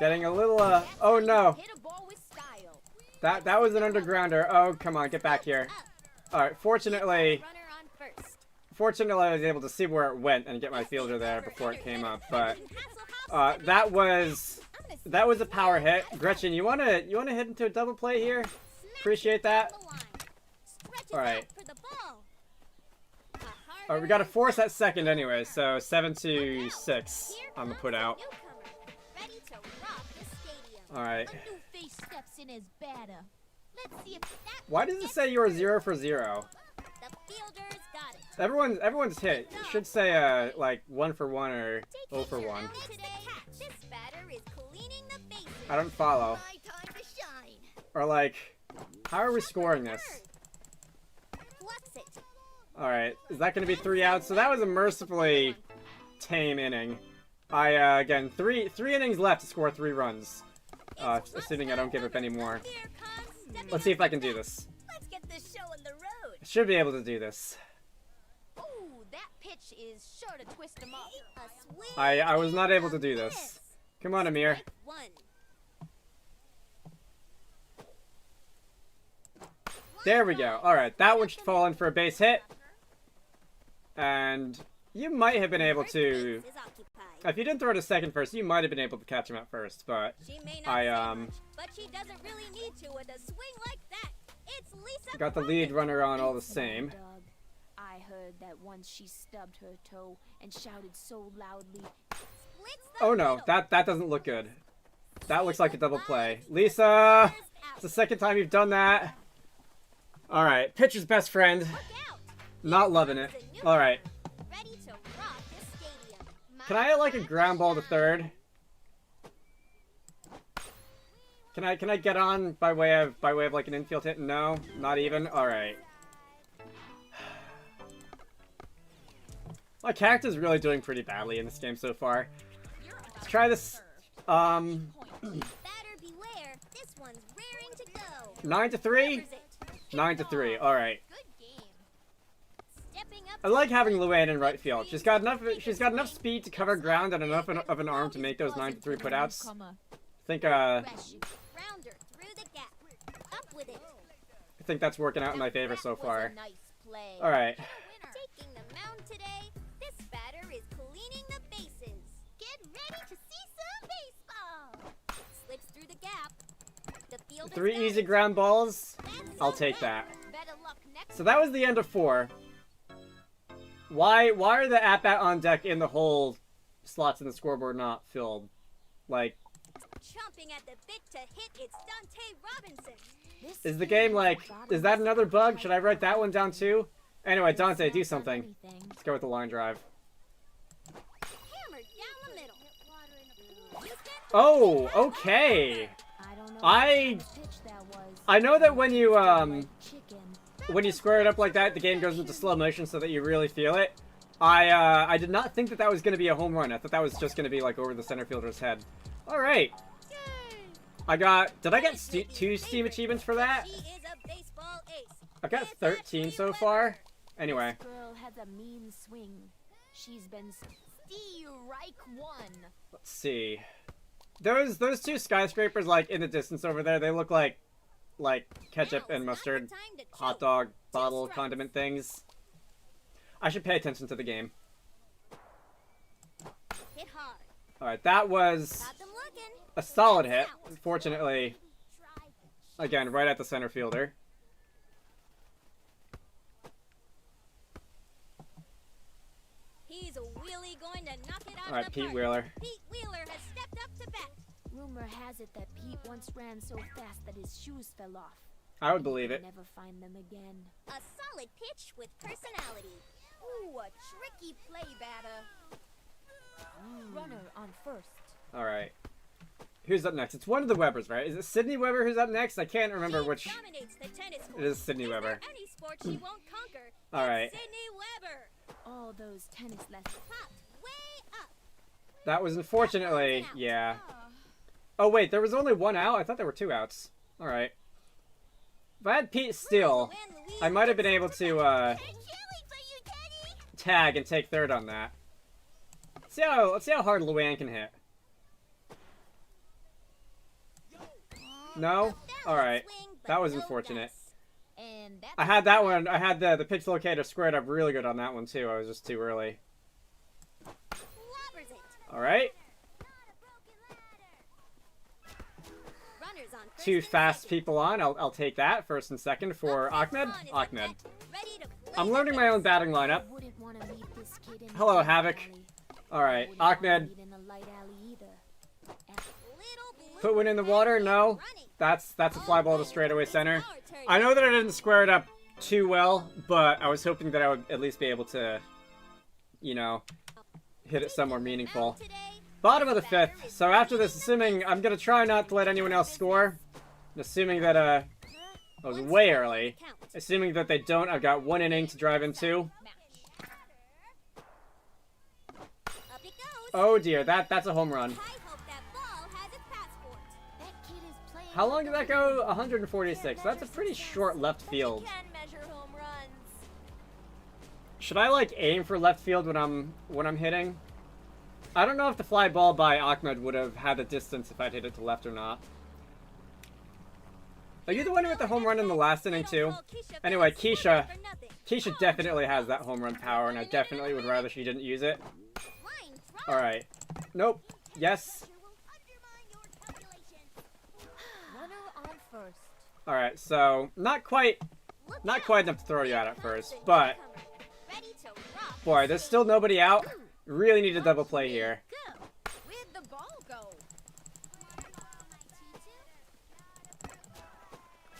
Getting a little. Oh no. Hit a ball with style. That was an undergrounder. Oh come on, get back here. All right. Fortunately, Runner on first. I was able to see where it went and get my fielder there before it came up. But that was a power hit. Gretchen, you wanna hit into a double play here? Appreciate that. All right. All right, we got a force at second anyway, so 7-6 on the put out. All right. A new face steps in as batter. Let's see if that Why does it say you were 0 for 0? The fielders got it. Everyone's hit. It should say like 1 for 1 or 0 for 1. Today, this batter is cleaning the bases. I don't follow. My time to shine. Or like, how are we scoring this? Flux it. All right, is that going to be 3 outs? So that was a mercifully tame inning. Again, three innings left to score 3 runs. Assuming I don't give up any more. Here comes stepping Let's see up if I can do this. Let's get this show on the road. I should be able to do this. Ooh, that pitch is sure to twist him up. A swing I was not able to and do a this. miss. Come on, Amir. Strike one. There we go. All right, that one should fall in for a base hit. And you might have been able First to. base is occupied. If you didn't throw to second first, you might have been able to catch him at first, but She may not I, say much, but she doesn't really need to with a swing like that. It's Lisa. got the lead Crockett. runner on all the Come on, same. Doug. I heard that once she stubbed her toe and shouted so loudly, Splits the Oh no, middle. that doesn't look good. That looks like a double play. Lisa! It's the second time you've done that. Alright, pitcher's best friend. Look out. Not loving it. Alright. Ready to rock the stadium. Can I like a ground ball to third? Can I get on by way of like an infield hit? No, not even. All right. My character's really doing pretty badly in this game so far. Let's try this. Batter beware. This one's raring to go. 9-3. Covers it. 9-3. All right. Good game. Stepping up. I like having Luann in right field. She's got enough speed to cover ground and enough of an arm to make those 9-3 putouts. Newcomer. I think Grounder through the gap. Up with it. I think that's working out in my favor so That was far. a nice play. All right. Taking the mound today, this batter is cleaning the bases. Get ready to see some baseball. Slips through the gap. The fielder's 3 got easy it. ground balls. That's I'll so take bad. that. Better luck next So that was the end of 4. Why are the at-bat on deck in the hole slots in the scoreboard not filled? Like, Chomping at the bit to hit, it's Dante Robinson. "This is the game like, is that another bug? Should I write that one down too? Anyway, Dante, do something. Let's go with the line drive. Hammered down the middle. Houston, Oh, okay. I don't know I- what kind of pitch that was. I know that when you, Chicken. when you square it up like that, the game goes into slow motion so that you really feel it. I did not think that was going to be a home run. I thought that was just going to be like over the center fielder's head. All right. Did I get 2 Steam achievements for that? She is a baseball ace. I've got It's 13 Ashley so Weber. far. Anyway. This girl has a mean swing. She's been strike one. Let's see. Those two skyscrapers, like, in the distance over there, they look like ketchup and mustard hot dog bottle condiment things. I should pay attention to the game. Hit hard. Alright, that was Got them looking. a solid hit. Unfortunately, again, right at the center fielder. He's a wheelie going to knock it out Alright, of the Pete park. Wheeler. Pete Wheeler has stepped up to bat. Rumor has it that Pete once ran so fast that his shoes fell off. I would believe it. Never find them again. A solid pitch with personality. Ooh, a tricky play, batter. Runner on first. Alright. Who's up next? It's one of the Webbers, right? Is it Sydney Webber who's up next? I can't remember He which. dominates the tennis court. It is Sydney Is Webber. there any sport she won't conquer? All right. It's Sydney Webber. All those tennis lessons. Popped way up. That was unfortunately, yeah. Oh wait, there was only one out? I thought there were two outs. Alright. If I had Pete steal, I might have been able to, tag and take third on that. Let's see how hard Luann can hit. No? Alright. That was unfortunate. And that's I had that one. I had the pitch locator squared up really good on that one too. I was just too early. Clobbers it. Alright. Not a broken ladder. Runners on first Two and fast second. people on. I'll take that. First and second for Up Ahmed. in front is the Ahmed. vet, ready to play I'm the learning my own base. batting lineup. I wouldn't want to meet this kid in Hello, the Havoc. alley. Alright, I wouldn't wanna Ahmed. meet in a light alley either. Little blue Put one in the flag water? is No. running. That's a fly ball to straightaway It's center. our turn. I know that I didn't square it up too well, but I was hoping that I would at least be able to, you know, hit it somewhere meaningful. Today, Bottom of the fifth. So after this, assuming I'm gonna try not to let anyone else score, assuming that I was way early. count. Assuming that they don't, I've got one inning to drive into. Up it goes. Oh dear, that's a home run. I hope that ball has its passport. That kid is playing. How long did that go? 146. That's a pretty short left field. Can measure home runs. Should I like aim for left field when I'm hitting? I don't know if the fly ball by Ahmed would have had the distance if I'd hit it to left or not. Are you the one who hit the home run in the last inning too? Anyway, Keisha definitely has that home run power, and I definitely would rather she didn't use it. Alright. Nope. Yes. Runner on first. Alright, so not quite enough to throw you out at first, but boy, there's still nobody out. Really need a double play here. where'd the ball go?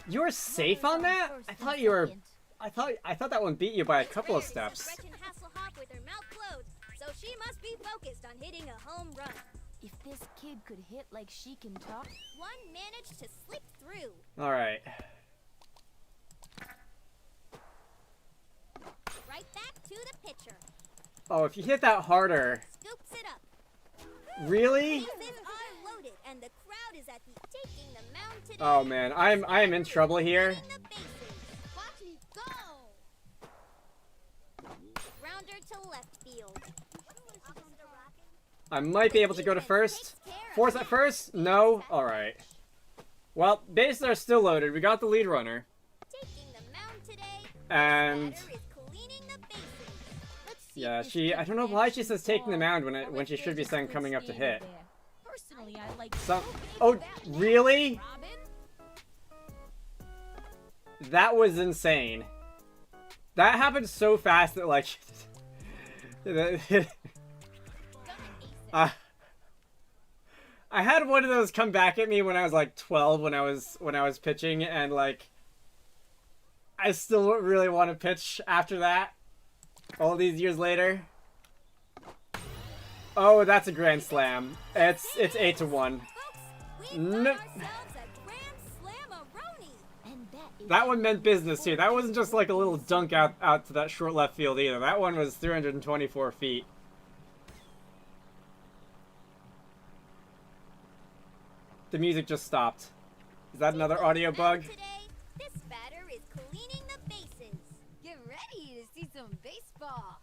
You were safe on that? I thought you were. I thought that one beat you by a couple of steps. Gretchen Hasselhoff with her mouth closed, so she must be focused on hitting a home run. If this kid could hit like she can talk, One managed to slip through. All right. Right back to the pitcher. Oh, if you hit that harder, Scoops it up. really? Bases are loaded, and the crowd is at the taking the mound today. Oh man, I am in trouble here. Clearing the bases. Watch me go! Grounder to left field. I might be able to go to first. Force at first? No. All right. Well, bases are still loaded. We got the lead runner, Taking the mound today. and Batter is cleaning the bases. Let's see yeah, if this she. kid I don't know can why answer she says the taking the ball. mound Or when if she they're should be just saying good coming up to standing hit. there. Personally, I like Some. to Oh, that way, really? Robin. That was insane. That happened so fast that like. I had one of those come back at me when I was like 12 when I was pitching, and like I still really want to pitch after that all these years later. Oh, that's a grand slam. It's 8-1. Folks, we've got No. ourselves a grand slam-a-roni. and that is That one meant business too. That wasn't just like a little dunk out to that short left field either. That one was 324 feet. The music just stopped. Is that another audio bug? Today, this batter is cleaning the bases. Get ready to see some baseball.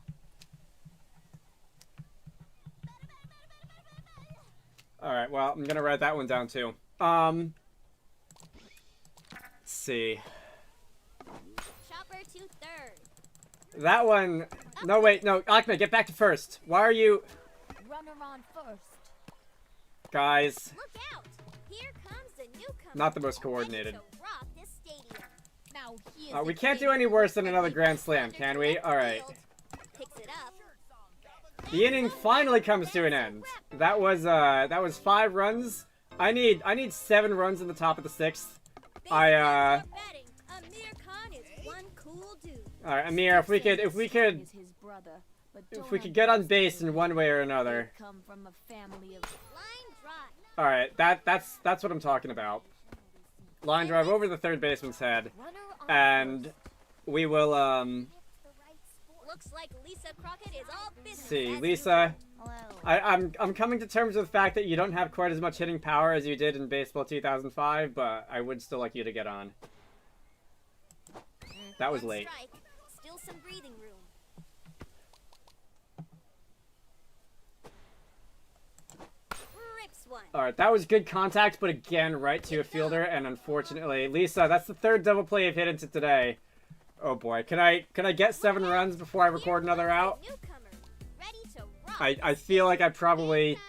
Alright, well, I'm gonna write that one down too. Let's see. Chopper to third. That one... No, wait, no, Akme, get back to first. Why are you... Runner on first. Guys, Look out! Here comes the newcomer. not the most ready coordinated. to rock this stadium. Now here's We a can't do kid any worse than who another can Grand Slam, can we? Alright. Picks it up. The inning finally comes to an end. That was 5 runs. I need 7 runs in the top of the 6th. Amir Khan is one cool dude. Alright, Amir, if we could is his brother, but if don't we could get on base in underestimate one way or him. another. They come from a family of Line drive. Alright, that's what I'm talking about. Line drive over the third baseman's head. runner on And first. we will Looks like Lisa Crockett is all business. see, as Lisa. Hello. I'm coming to terms with the fact that you don't have quite as much hitting power as you did in Baseball 2005, but I would still like you to get on. That was One late. strike. Still some breathing room. Rips one. Alright, that was good contact, but again, right to a fielder, and unfortunately, Lisa, that's the 3rd double play you've hit into today. Oh boy, can I get 7 runs before I record another out? Newcomer, ready to rock. I feel like I probably Time.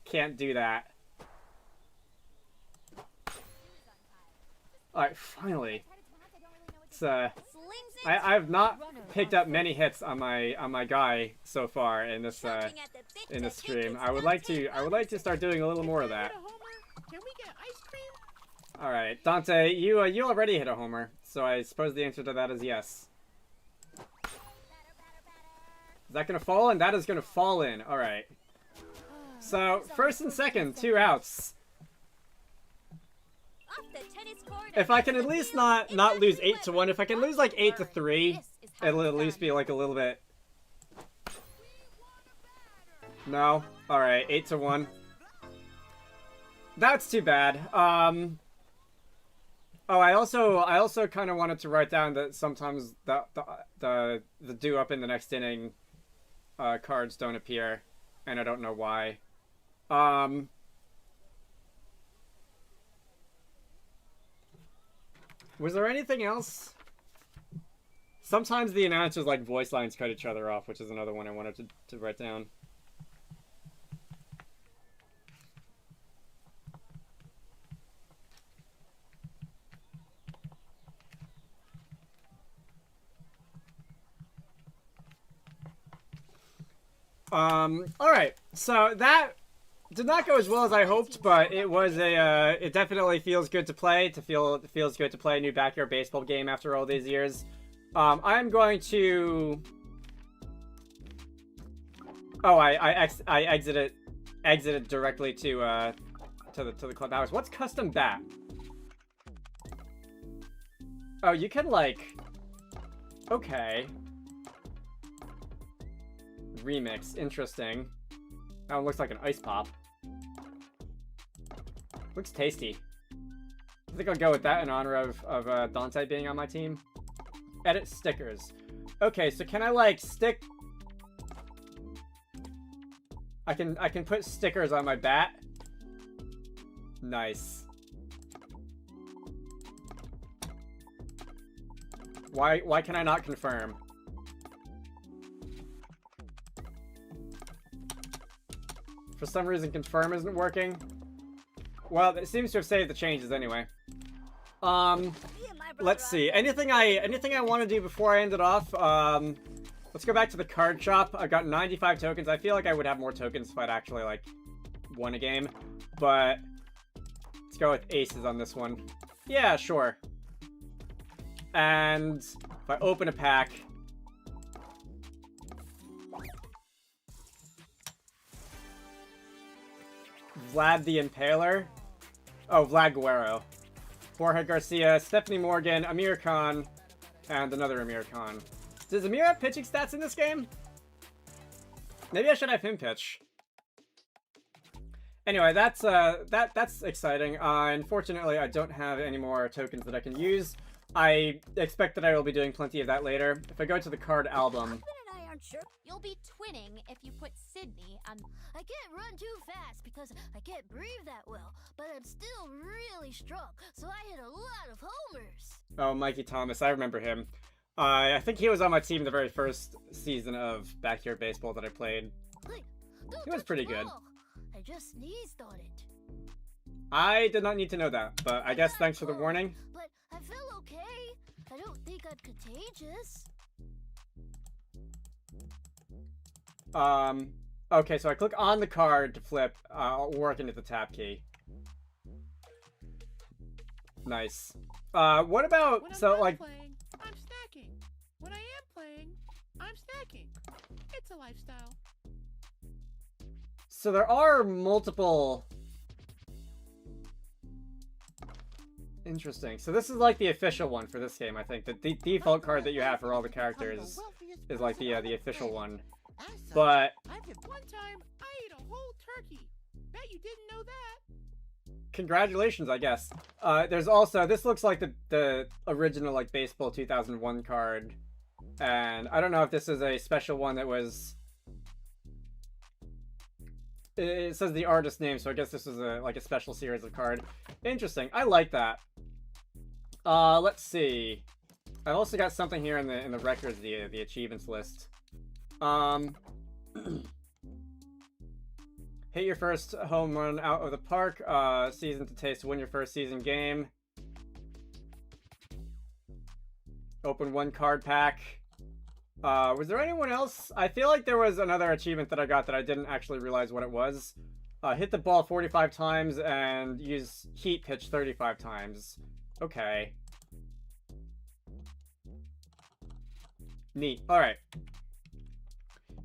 can't do that. Alright, finally. It's Slings it. I have not picked up many hits on my guy so far in this Choking at the bit in to this take stream. its I would like to start doing a little more of that. Get a homer? Can we get ice cream? All right, Dante, you already hit a homer, so I suppose the answer to that is yes. Is that gonna fall in? That is gonna fall in. All right. So first and second, 2 outs. Off the tennis court. If I can at least not lose 8-1, if I can lose like 8-3, This is how it'll it's at least done. be like a little bit. No. All right, 8-1. That's too bad. Oh, I also kind of wanted to write down that sometimes the due up in the next inning cards don't appear, and I don't know why. Was there anything else? Sometimes the announcers like voice lines cut each other off, which is another one I wanted to write down. Alright, so that did not go as well as I hoped, but it was it definitely feels good to play, it feels good to play a new backyard baseball game after all these years. I'm going to... Oh, I exited directly to the clubhouse. What's custom bat? Oh, you can like... Okay. Remix, interesting. That one looks like an ice pop. Looks tasty. I think I'll go with that in honor of Dante being on my team. Edit stickers. Okay, so can I like stick... I can put stickers on my bat. Nice. Why can I not confirm? For some reason, confirm isn't working. Well, it seems to have saved the changes anyway. Let's see. Anything I want to do before I end it off? Let's go back to the card shop. I've got 95 tokens. I feel like I would have more tokens if I'd actually like won a game, but let's go with aces on this one. Yeah, sure. And if I open a pack, Vlad the Impaler. Oh, Vlad Guerrero. Jorge Garcia, Stephanie Morgan, Amir Khan, and another Amir Khan. Does Amir have pitching stats in this game? Maybe I should have him pitch. Anyway, that's exciting. Unfortunately, I don't have any more tokens that I can use. I expect that I will be doing plenty of that later. If I go to the card album, Hoffman and I aren't sure. You'll be twinning if you put Sydney on. I can't run too fast because I can't breathe that well, but I'm still really strong, so I hit a lot of homers. oh, Mikey Thomas, I remember him. I think he was on my team the very first season of Backyard Baseball that I played. Hey, don't He was touch pretty the good. ball. I just sneezed on it. I did not need to know that, but I guess thanks for the warning. But I feel okay. I don't think I'm contagious. Okay, so I click on the card to flip, working at the tab key. Nice. What about, When I'm so not like, playing, I'm snacking. When I am playing, I'm snacking. It's a lifestyle. so there are multiple... Interesting. So this is like the official one for this game, I think. The default card that you have for all the characters is like the official one. But One time, I ate a whole turkey. Bet you didn't know that. congratulations, I guess. There's also, this looks like the original like baseball 2001 card, and I don't know if this is a special one that was. It says the artist name, so I guess this is like a special series of card. Interesting. I like that. Let's see. I've also got something here in the records, the achievements list. Hit your first home run out of the park. Season to taste. Win your first season game. Open one card pack. Was there anyone else? I feel like there was another achievement that I got that I didn't actually realize what it was. Hit the ball 45 times and use heat pitch 35 times. Okay. Neat. Alright.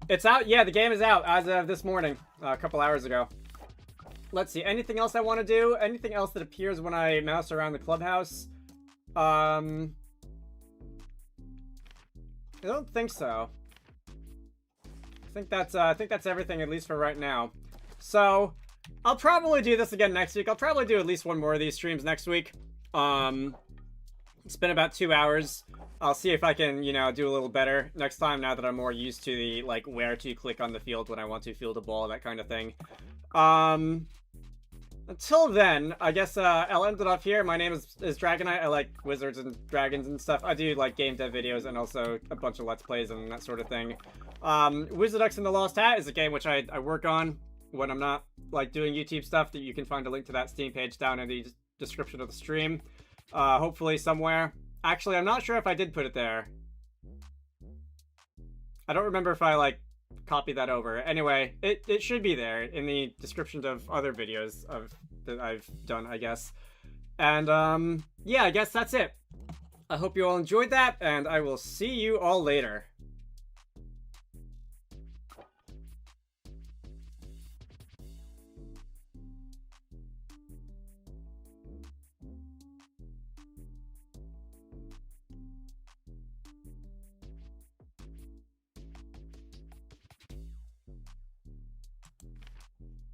It's out. Yeah, the game is out as of this morning. A couple hours ago. Let's see. Anything else I want to do? Anything else that appears when I mouse around the clubhouse? I don't think so. I think that's everything, at least for right now. So, I'll probably do this again next week. I'll probably do at least one more of these streams next week. It's been about 2 hours. I'll see if I can, you know, do a little better next time now that I'm more used to the, like, where to click on the field when I want to field a ball, that kind of thing. Until then, I guess I'll end it off here. My name is Dragonite. I like wizards and dragons and stuff. I do like game dev videos and also a bunch of Let's Plays and that sort of thing. Wizard X and the Lost Hat is a game which I work on when I'm not like doing YouTube stuff. That you can find a link to that Steam page down in the description of the stream. Hopefully somewhere. Actually, I'm not sure if I did put it there. I don't remember if I like copy that over. Anyway, it should be there in the descriptions of other videos that I've done, I guess. And yeah, I guess that's it. I hope you all enjoyed that, and I will see you all later.